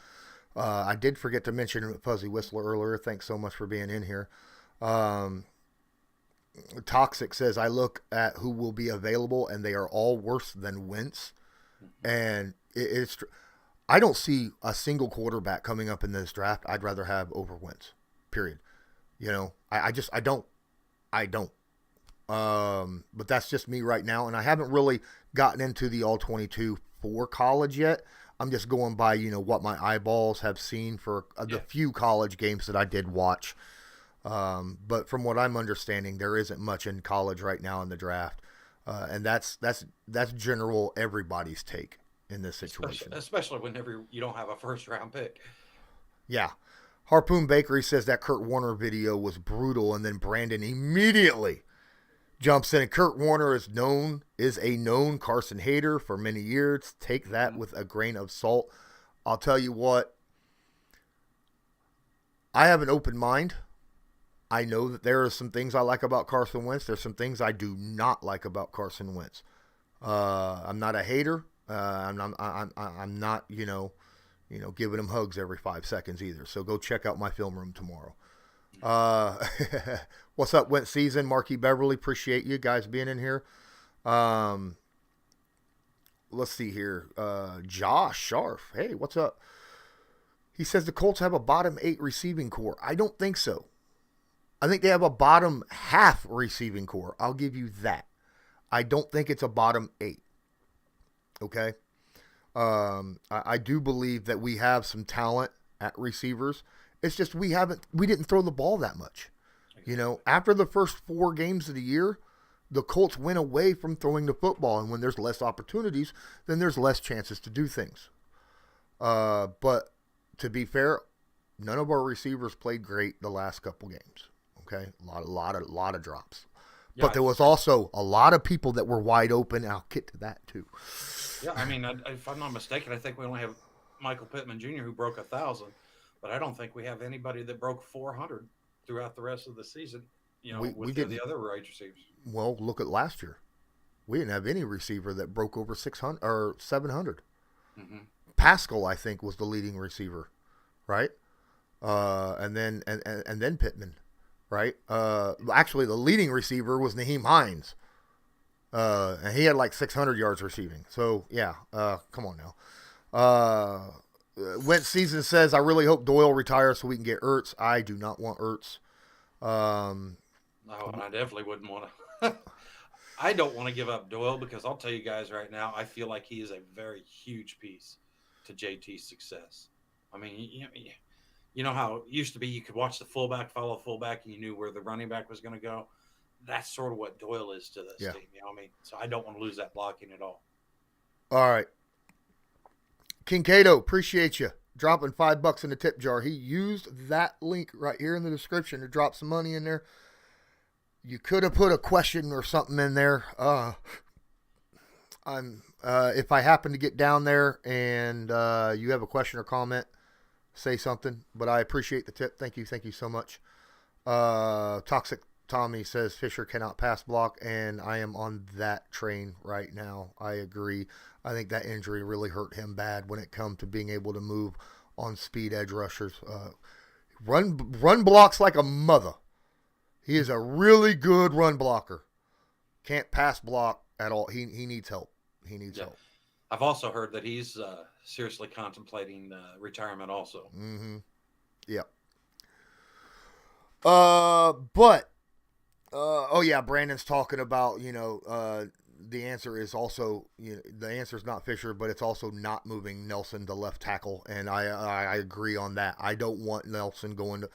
I did forget to mention Fuzzy Whistler earlier. Thanks so much for being in here. Toxic says, I look at who will be available and they are all worse than Wentz. And it's I don't see a single quarterback coming up in this draft I'd rather have over Wentz, period. I don't. But that's just me right now. And I haven't really gotten into the all 22 for college yet. I'm just going by, what my eyeballs have seen for the few college games that I did watch. But from what I'm understanding, there isn't much in college right now in the draft. And that's general everybody's take in this situation. Especially whenever you don't have a first-round pick. Yeah. Harpoon Bakery says that Kurt Warner video was brutal, and then Brandon immediately jumps in. And Kurt Warner is a known Carson hater for many years. Take that with a grain of salt. I'll tell you what. I have an open mind. I know that there are some things I like about Carson Wentz. There's some things I do not like about Carson Wentz. I'm not a hater. I'm not, giving him hugs every 5 seconds either. So go check out my film room tomorrow. What's up, Wentz season? Marky Beverly, appreciate you guys being in here. let's see here. Josh Sharf. Hey, what's up? He says the Colts have a bottom 8 receiving core. I don't think so. I think they have a bottom half receiving core. I'll give you that. I don't think it's a bottom 8. Okay? I do believe that we have some talent at receivers. It's just we didn't throw the ball that much. You know, after the first 4 games of the year, the Colts went away from throwing the football, and when there's less opportunities, then there's less chances to do things. But to be fair, none of our receivers played great the last couple games. Okay, a lot of drops. Yeah, but there was also a lot of people that were wide open. I'll get to that too. Yeah, I mean, if I'm not mistaken, I think we only have Michael Pittman Jr. who broke 1,000, but I don't think we have anybody that broke 400 throughout the rest of the season. You know, with the other wide receivers. Well, look at last year. We didn't have any receiver that broke over 600 or 700. Mm-hmm. Pascal, I think, was the leading receiver, right? And then Pittman, right? Actually, the leading receiver was Naheem Hines, and he had like 600 yards receiving. So yeah, come on now. Wentz season says, I really hope Doyle retires so we can get Ertz. I do not want Ertz. No, and I definitely wouldn't want to. I don't want to give up Doyle because I'll tell you guys right now, I feel like he is a very huge piece to JT's success. I mean, you know how it used to be you could watch the fullback follow fullback and you knew where the running back was going to go? That's sort of what Doyle is to this team. You know what I mean? So I don't want to lose that blocking at all. All right. Kincaid, appreciate you dropping $5 in the tip jar. He used that link right here in the description to drop some money in there. You could have put a question or something in there. If I happen to get down there and you have a question or comment, say something. But I appreciate the tip. Thank you so much. Toxic Tommy says Fisher cannot pass block, and I am on that train right now. I agree. I think that injury really hurt him bad when it comes to being able to move on speed edge rushers. Run blocks like a mother. He is a really good run blocker. Can't pass block at all. He needs help. He needs help. I've also heard that he's seriously contemplating retirement also. Mm-hmm. Yep. Brandon's talking about, the answer is also, the answer is not Fisher, but it's also not moving Nelson to left tackle. And I agree on that. I don't want Nelson going to,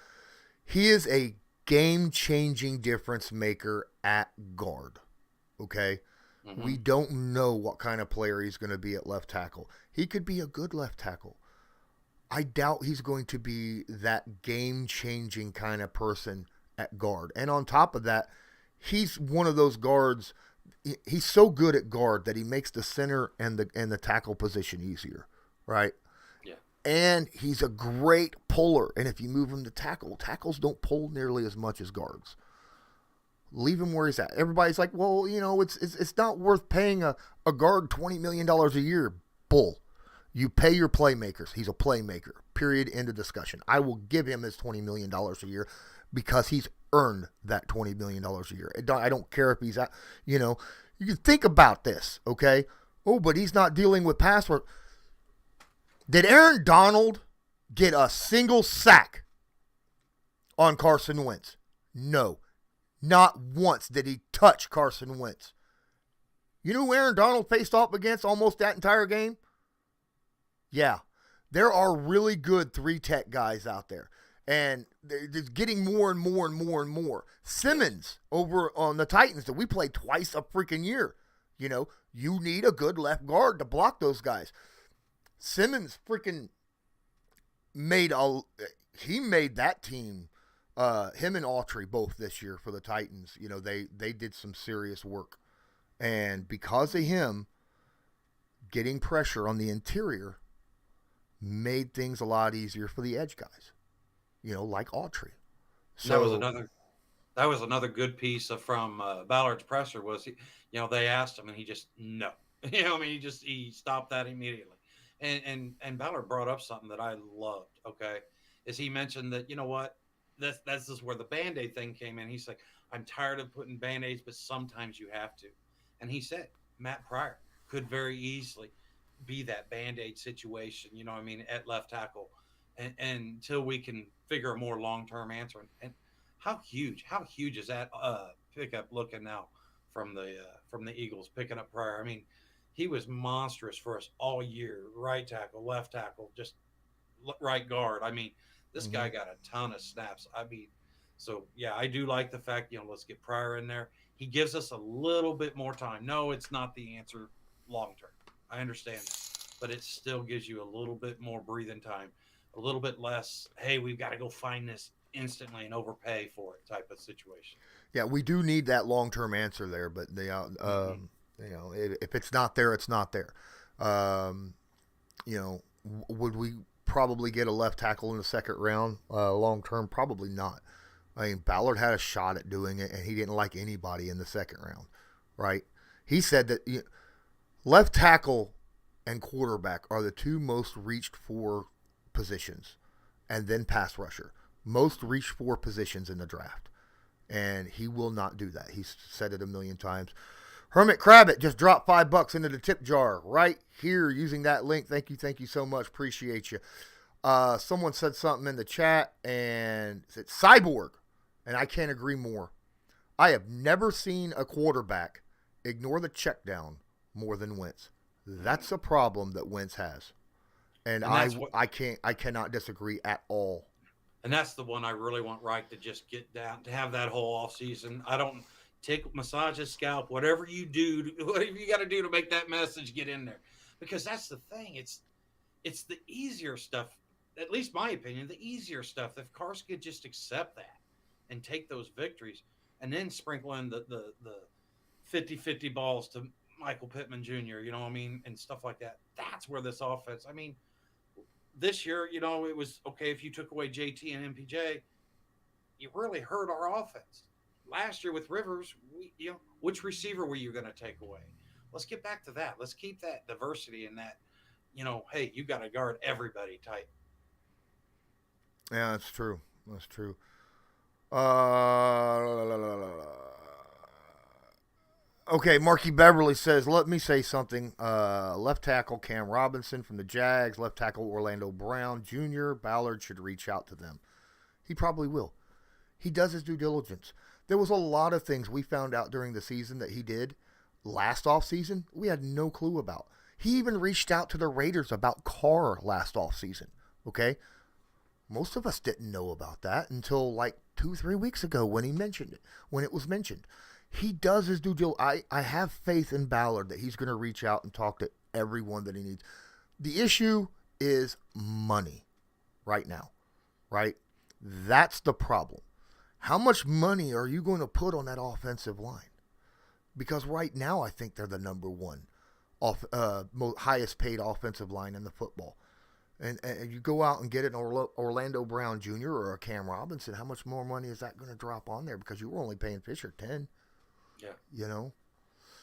he is a game-changing difference maker at guard. Okay. Mm-hmm. We don't know what kind of player he's going to be at left tackle. He could be a good left tackle. I doubt he's going to be that game-changing kind of person at guard. And on top of that, he's one of those guards. He's so good at guard that he makes the center and the tackle position easier, right? Yeah. And he's a great puller. And if you move him to tackle, tackles don't pull nearly as much as guards. Leave him where he's at. Everybody's like, well, it's not worth paying a guard $20 million a year. Bull. You pay your playmakers. He's a playmaker. Period. End of discussion. I will give him his $20 million a year because he's earned that $20 million a year. I don't care if he's at, you can think about this, okay? Oh, but he's not dealing with password. Did Aaron Donald get a single sack on Carson Wentz? No. Not once did he touch Carson Wentz. You know who Aaron Donald faced off against almost that entire game? Yeah. There are really good 3-tech guys out there. And they're just getting more and more and more and more. Simmons over on the Titans that we played twice a freaking year. You need a good left guard to block those guys. Simmons freaking made that team. Him and Autry both this year for the Titans, they did some serious work. And because of him getting pressure on the interior made things a lot easier for the edge guys, like Autry. So that was another good piece from Ballard's presser was, they asked him and he just, no. He stopped that immediately. And Ballard brought up something that I loved, okay, is he mentioned that, this is where the Band-Aid thing came in. He's like, I'm tired of putting Band-Aids, but sometimes you have to. And he said, Matt Pryor could very easily be that Band-Aid situation, you know what I mean, at left tackle. And until we can figure a more long-term answer. And how huge is that pickup looking now from the Eagles picking up Pryor? I mean, he was monstrous for us all year. Right tackle, left tackle, just right guard. I mean, this guy got a ton of snaps. I mean, so yeah, I do like the fact, let's get Pryor in there. He gives us a little bit more time. No, it's not the answer long term. I understand that, but it still gives you a little bit more breathing time, a little bit less, hey, we've got to go find this instantly and overpay for it type of situation. Yeah, we do need that long-term answer there, but if it's not there, it's not there. Would we probably get a left tackle in the second round long-term? Probably not. I mean, Ballard had a shot at doing it, and he didn't like anybody in the second round, right? He said that left tackle and quarterback are the two most reached for positions, and then pass rusher. Most reached for positions in the draft. And he will not do that. He's said it a million times. Hermit Crabbit just dropped $5 into the tip jar right here using that link. Thank you so much. Appreciate you. Someone said something in the chat, and it's Cyborg, and I can't agree more. I have never seen a quarterback ignore the check down more than Wentz. That's a problem that Wentz has, and I cannot disagree at all. And that's the one I really want Reich to just get down, to have that whole offseason. I don't massage his scalp, whatever you do, whatever you got to do to make that message get in there. Because that's the thing. It's the easier stuff, at least my opinion, the easier stuff. If Carson could just accept that and take those victories and then sprinkle in the 50-50 balls to Michael Pittman Jr., you know what I mean, and stuff like that. That's where this offense, I mean, this year, it was okay if you took away JT and MPJ, you really hurt our offense. Last year with Rivers, which receiver were you going to take away? Let's get back to that. Let's keep that diversity in that, hey, you got to guard everybody type. Yeah, that's true. That's true. Okay, Marky Beverly says, let me say something. Left tackle Cam Robinson from the Jags, left tackle Orlando Brown Jr., Ballard should reach out to them. He probably will. He does his due diligence. There was a lot of things we found out during the season that he did last offseason we had no clue about. He even reached out to the Raiders about Carr last offseason, okay? Most of us didn't know about that until like 2-3 weeks ago when he mentioned it, when it was mentioned. He does his due diligence. I have faith in Ballard that he's going to reach out and talk to everyone that he needs. The issue is money right now, right? That's the problem. How much money are you going to put on that offensive line? Because right now I think they're the number one highest paid offensive line in the football. And you go out and get an Orlando Brown Jr. or a Cam Robinson, how much more money is that going to drop on there? Because you were only paying Fisher 10. Yeah.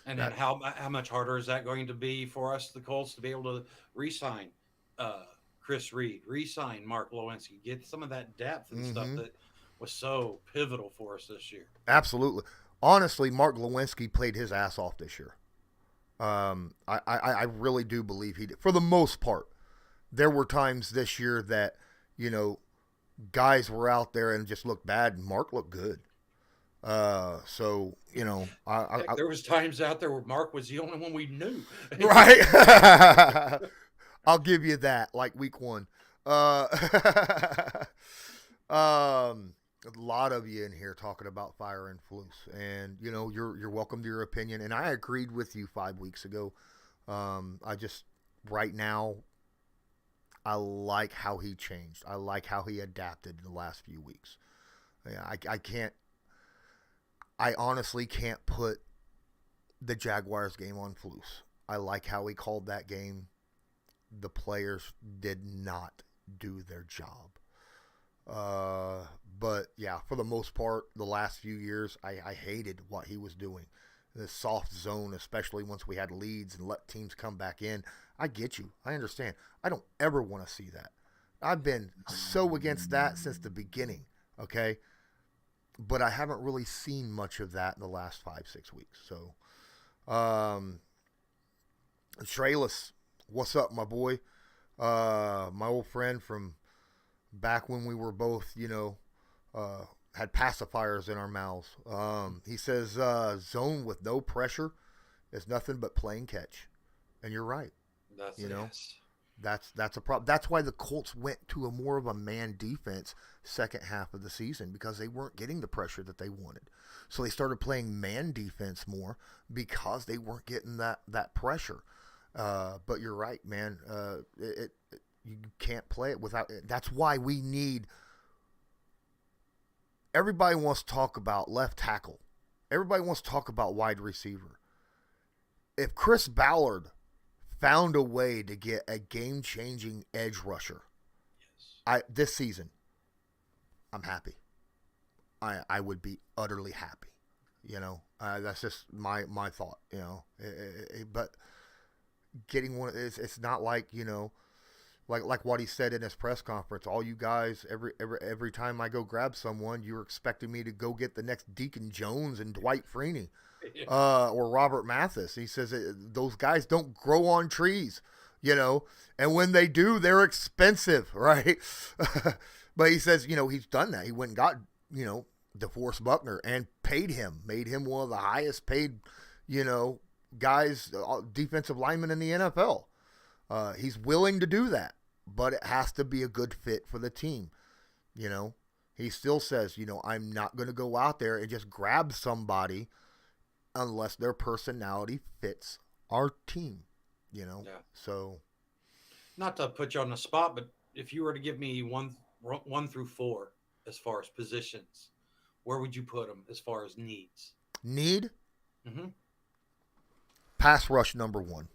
And then how much harder is that going to be for us, the Colts, to be able to re-sign Chris Reed, re-sign Mark Lewinsky, get some of that depth and stuff that was so pivotal for us this year? Absolutely. Honestly, Mark Lewinsky played his ass off this year. I really do believe he did. For the most part, there were times this year that, guys were out there and just looked bad, and Mark looked good. There was times out there where Mark was the only one we knew. Right. I'll give you that, like week 1. A lot of you in here talking about fire and Flus, and you're welcome to your opinion. And I agreed with you 5 weeks ago. Right now, I like how he changed. I like how he adapted in the last few weeks. I honestly can't put the Jaguars game on Flus. I like how he called that game. The players did not do their job. But yeah, for the most part, the last few years, I hated what he was doing. The soft zone, especially once we had leads and let teams come back in. I get you. I understand. I don't ever want to see that. I've been so against that since the beginning, okay? But I haven't really seen much of that in the last 5-6 weeks. So, Trayless, what's up, my boy? My old friend from back when we were both, had pacifiers in our mouths. He says, zone with no pressure is nothing but playing catch. And you're right. Yes. That's a problem. That's why the Colts went to a more of a man defense second half of the season, because they weren't getting the pressure that they wanted. So they started playing man defense more because they weren't getting that pressure. But you're right, man. You can't play it without it. That's why we need. Everybody wants to talk about left tackle. Everybody wants to talk about wide receiver. If Chris Ballard found a way to get a game-changing edge rusher, this season, I'm happy. I would be utterly happy. That's just my thought. But getting one, it's not like like what he said in his press conference. All you guys, every time I go grab someone, you're expecting me to go get the next Deacon Jones and Dwight Freeney. Or Robert Mathis. He says those guys don't grow on trees, and when they do, they're expensive, right? But he says, he's done that. He went and got, DeForest Buckner and paid him, made him one of the highest paid, guys, defensive linemen in the NFL. He's willing to do that, but it has to be a good fit for the team. He still says, I'm not going to go out there and just grab somebody unless their personality fits our team, Yeah. So, not to put you on the spot, but if you were to give me one through 4 as far as positions, where would you put them as far as needs? Need? Mm-hmm. Pass rush number 1.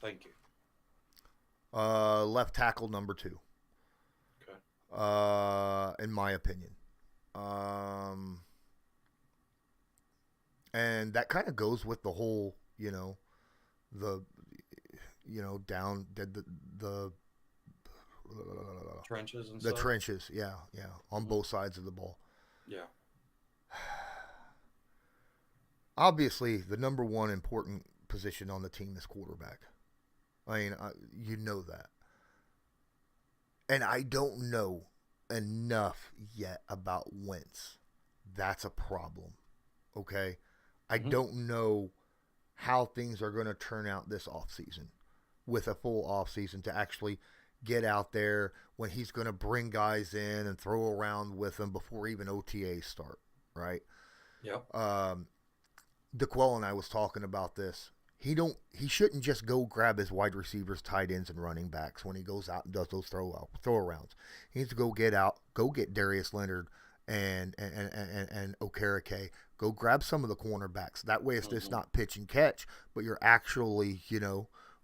Thank you. Left tackle number 2. Okay. In my opinion. And that kind of goes with the whole, down the trenches and the stuff. trenches, yeah, on both sides of the ball. Yeah. Obviously, the number one important position on the team is quarterback. I mean, that. And I don't know enough yet about Wentz. That's a problem. Okay? I don't know how things are going to turn out this offseason with a full offseason to actually get out there when he's going to bring guys in and throw around with them before even OTAs start, right? Yep. DeQuell and I was talking about this. He shouldn't just go grab his wide receivers, tight ends, and running backs when he goes out and does those throw arounds. He needs to go get Darius Leonard and Okereke. Go grab some of the cornerbacks. That way it's just not pitch and catch, but you're actually,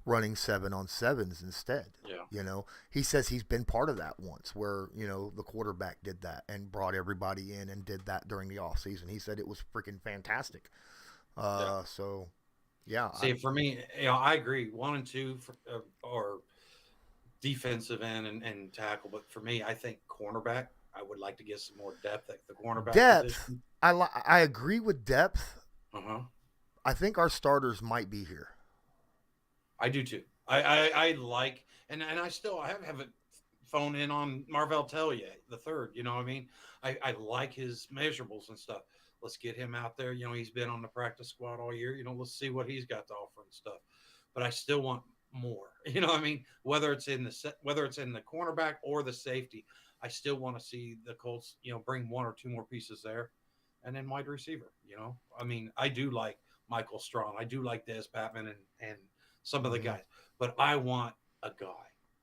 running 7-on-7s instead. Yeah. He says he's been part of that once where, the quarterback did that and brought everybody in and did that during the offseason. He said it was freaking fantastic. So, yeah. See, for me, I agree. 1 and 2 or defensive end and tackle. But for me, I think cornerback, I would like to get some more depth at the cornerback position. I agree with depth. Uh-huh. I think our starters might be here. I do too. I like, and I haven't phoned in on Marvell Tell yet, the third. You know what I mean? I like his measurables and stuff. Let's get him out there. He's been on the practice squad all year. Let's see what he's got to offer and stuff. But I still want more. You know what I mean? Whether it's in the cornerback or the safety, I still want to see the Colts, bring 1 or 2 more pieces there, and then wide receiver. I mean, I do like Michael Strong. I do like Des Patman and some of the guys, but I want a guy.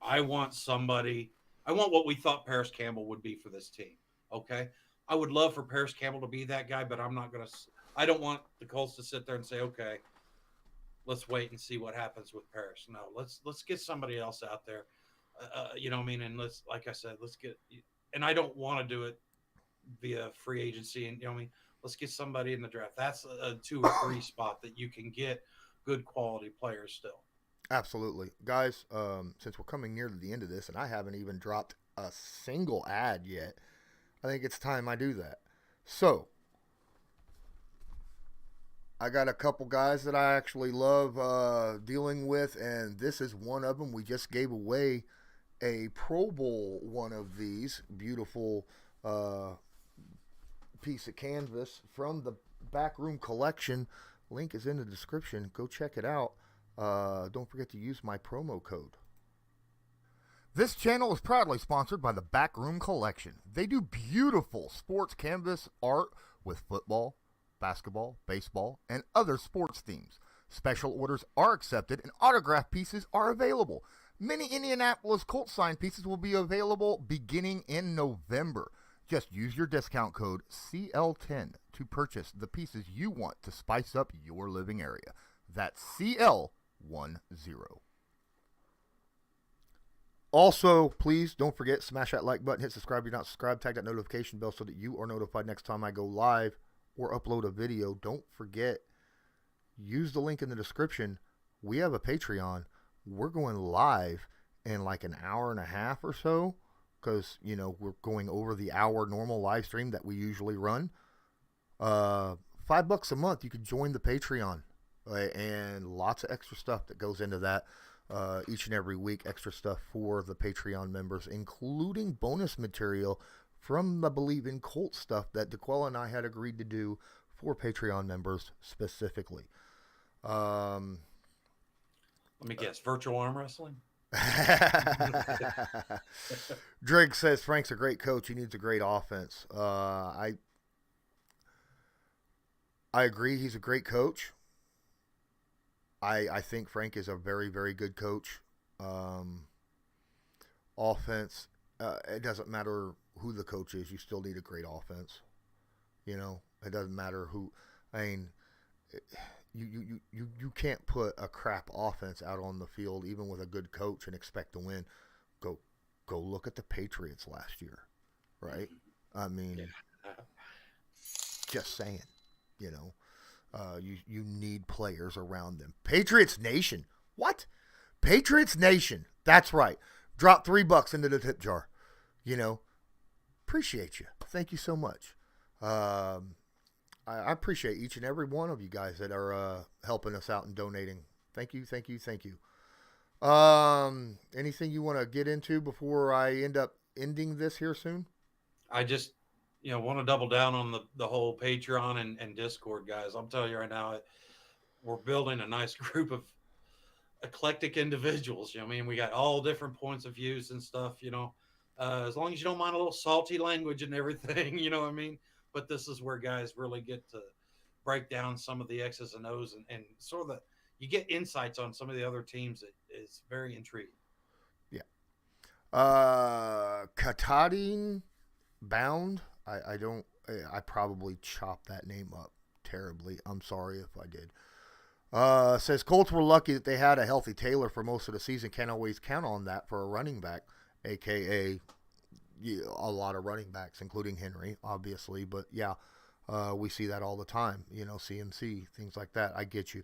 I want somebody. I want what we thought Paris Campbell would be for this team. Okay. I would love for Paris Campbell to be that guy, but I don't want the Colts to sit there and say, okay, let's wait and see what happens with Paris. No, let's get somebody else out there. You know what I mean? And like I said, and I don't want to do it via free agency. And, let's get somebody in the draft. That's a 2 or 3 spot that you can get good quality players still. Absolutely. Guys, since we're coming near to the end of this and I haven't even dropped a single ad yet, I think it's time I do that. So, I got a couple guys that I actually love dealing with, and this is one of them. We just gave away a Pro Bowl one of these beautiful piece of canvas from the Backroom Collection. Link is in the description. Go check it out. Don't forget to use my promo code. This channel is proudly sponsored by the Backroom Collection. They do beautiful sports canvas art with football, basketball, baseball, and other sports themes. Special orders are accepted and autograph pieces are available. Many Indianapolis Colts signed pieces will be available beginning in November. Just use your discount code CL10 to purchase the pieces you want to spice up your living area. That's CL10. Also, please don't forget, smash that like button, hit subscribe if you're not subscribed, tag that notification bell so that you are notified next time I go live or upload a video. Don't forget, use the link in the description. We have a Patreon. We're going live in like an hour and a half or so because, you know, we're going over the hour normal live stream that we usually run. $5 a month, you can join the Patreon, and lots of extra stuff that goes into that. Each and every week, extra stuff for the Patreon members, including bonus material from the Believe in Colts stuff that DeQuella and I had agreed to do for Patreon members specifically. Let me guess, virtual arm wrestling? Drake says Frank's a great coach. He needs a great offense. I agree. He's a great coach. I think Frank is a very, very good coach. Offense, it doesn't matter who the coach is. You still need a great offense. You know, it doesn't matter who. I mean, you can't put a crap offense out on the field, even with a good coach, and expect to win. Go look at the Patriots last year, right? I mean, just saying, you know. You need players around them. Patriots Nation. What? Patriots Nation. That's right. Drop $3 into the tip jar. You know, appreciate you. Thank you so much. I appreciate each and every one of you guys that are helping us out and donating. Thank you. Anything you want to get into before I end up ending this here soon? I just, want to double down on the whole Patreon and Discord, guys. I'm telling you right now, we're building a nice group of eclectic individuals. We got all different points of views and stuff, as long as you don't mind a little salty language and everything, you know what I mean? But this is where guys really get to break down some of the X's and O's and sort of you get insights on some of the other teams that is very intriguing. Yeah. Katadin Bound. I probably chopped that name up terribly. I'm sorry if I did. Says Colts were lucky that they had a healthy Taylor for most of the season. Can't always count on that for a running back, a.k.a. a lot of running backs, including Henry, obviously. But, yeah, we see that all the time, CMC, things like that. I get you.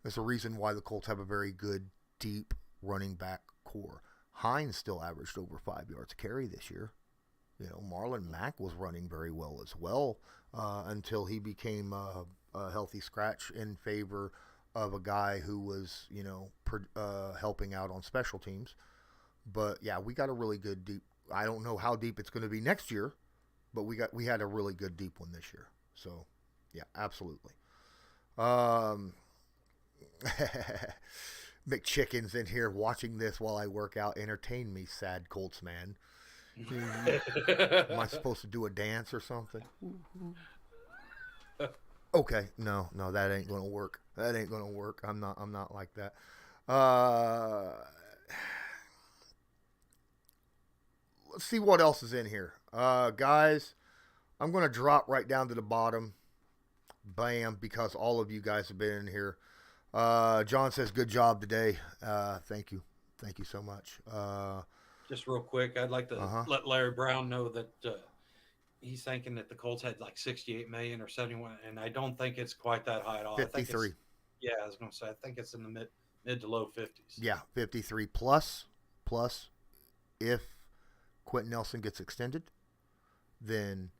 There's a reason why the Colts have a very good, deep running back core. Hines still averaged over 5 yards a carry this year. Marlon Mack was running very well as well until he became a healthy scratch in favor of a guy who was, helping out on special teams. But, yeah, we got a really good deep. I don't know how deep it's going to be next year, but we had a really good deep one this year. So, yeah, absolutely. McChicken's in here watching this while I work out. Entertain me, sad Colts man. Am I supposed to do a dance or something? Okay, no, that ain't gonna work. I'm not like that. Let's see what else is in here. Guys, I'm gonna drop right down to the bottom. Bam, because all of you guys have been in here. John says, good job today. Thank you so much. Just real quick, I'd like to let Larry Brown know that he's thinking that the Colts had like 68 million or 71, and I don't think it's quite that high at all. 53. I was going to say, I think it's in the mid to low 50s. Yeah, 53 plus if Quentin Nelson gets extended, then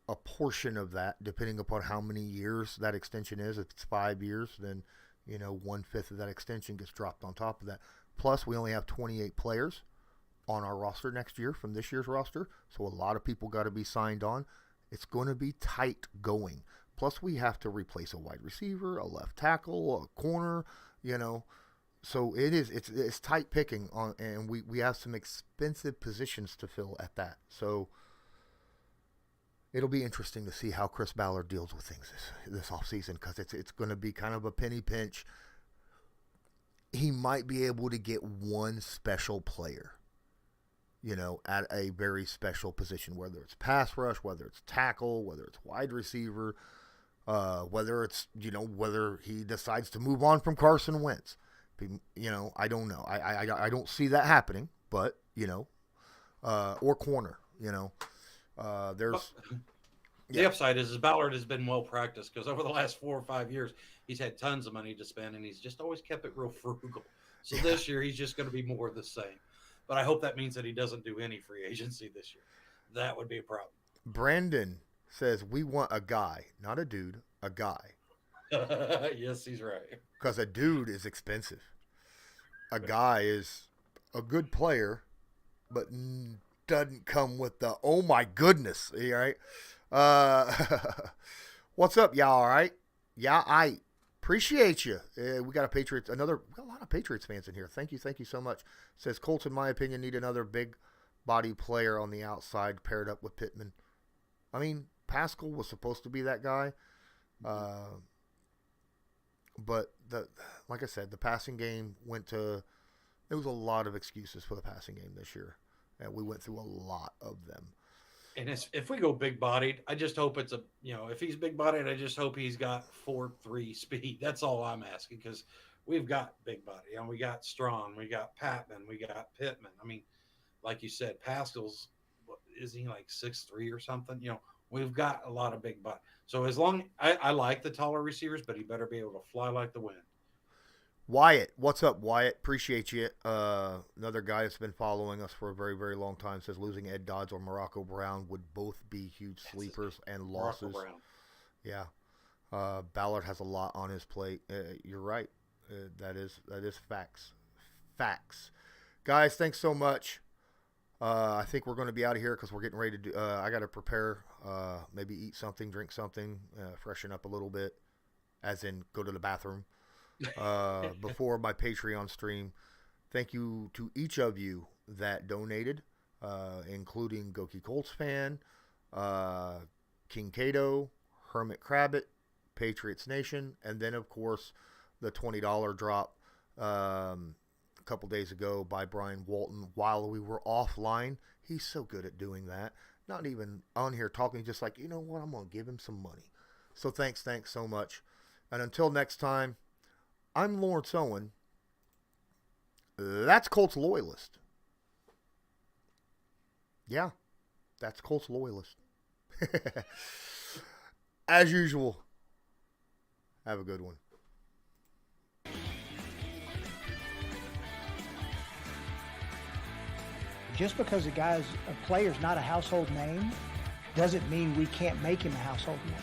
a portion of that, depending upon how many years that extension is. If it's 5 years, then 1/5 of that extension gets dropped on top of that. Plus, we only have 28 players on our roster next year from this year's roster, so a lot of people got to be signed on. It's going to be tight going. Plus, we have to replace a wide receiver, a left tackle, a corner, So it's tight picking on, and we have some expensive positions to fill at that. So it'll be interesting to see how Chris Ballard deals with things this offseason, because it's going to be kind of a penny pinch. He might be able to get one special player, at a very special position, whether it's pass rush, whether it's tackle, whether it's wide receiver, whether it's, whether he decides to move on from Carson Wentz. I don't know. I don't see that happening, but, or corner, there's. The upside is Ballard has been well practiced, because over the last 4 or 5 years, he's had tons of money to spend, and he's just always kept it real frugal. So this year, he's just going to be more of the same. But I hope that means that he doesn't do any free agency this year. That would be a problem. Brandon says we want a guy, not a dude, a guy. Yes, he's right. Because a dude is expensive. A guy is a good player, but doesn't come with the, oh my goodness, all right? What's up, y'all, all right? Yeah, I appreciate you. We got a lot of Patriots fans in here. Thank you so much. Says Colts, in my opinion, need another big body player on the outside paired up with Pittman. I mean, Pascal was supposed to be that guy. But like I said, the passing game there was a lot of excuses for the passing game this year. And we went through a lot of them. And if we go big bodied, I just hope it's if he's big bodied, I just hope he's got 4.3 speed. That's all I'm asking, because we've got big body, and we got Strawn, we got Patman, we got Pittman. I mean, like you said, Pascal's, is he like 6'3" or something? We've got a lot of big body. So as long I like the taller receivers, but he better be able to fly like the wind. Wyatt, what's up, Wyatt? Appreciate you. Another guy that's been following us for a very, very long time says losing Ed Dodds or Morocco Brown would both be huge sleepers and losses. Yeah. Ballard has a lot on his plate. You're right. That is facts. Facts. Guys, thanks so much. I think we're going to be out of here because we're getting ready to do. I got to prepare. Maybe eat something, drink something, freshen up a little bit, as in go to the bathroom. Before my Patreon stream. Thank you to each of you that donated, including Goki Colts fan, King Cato, Hermit Crabbit, Patriots Nation, and then of course the $20 drop a couple days ago by Brian Walton while we were offline. He's so good at doing that. Not even on here talking, just like, you know what, I'm going to give him some money. So thanks so much. And until next time, I'm Lawrence Owen. That's Colts Loyalist. Yeah, that's Colts Loyalist. As usual, have a good one. Just because a player's not a household name doesn't mean we can't make him a household name.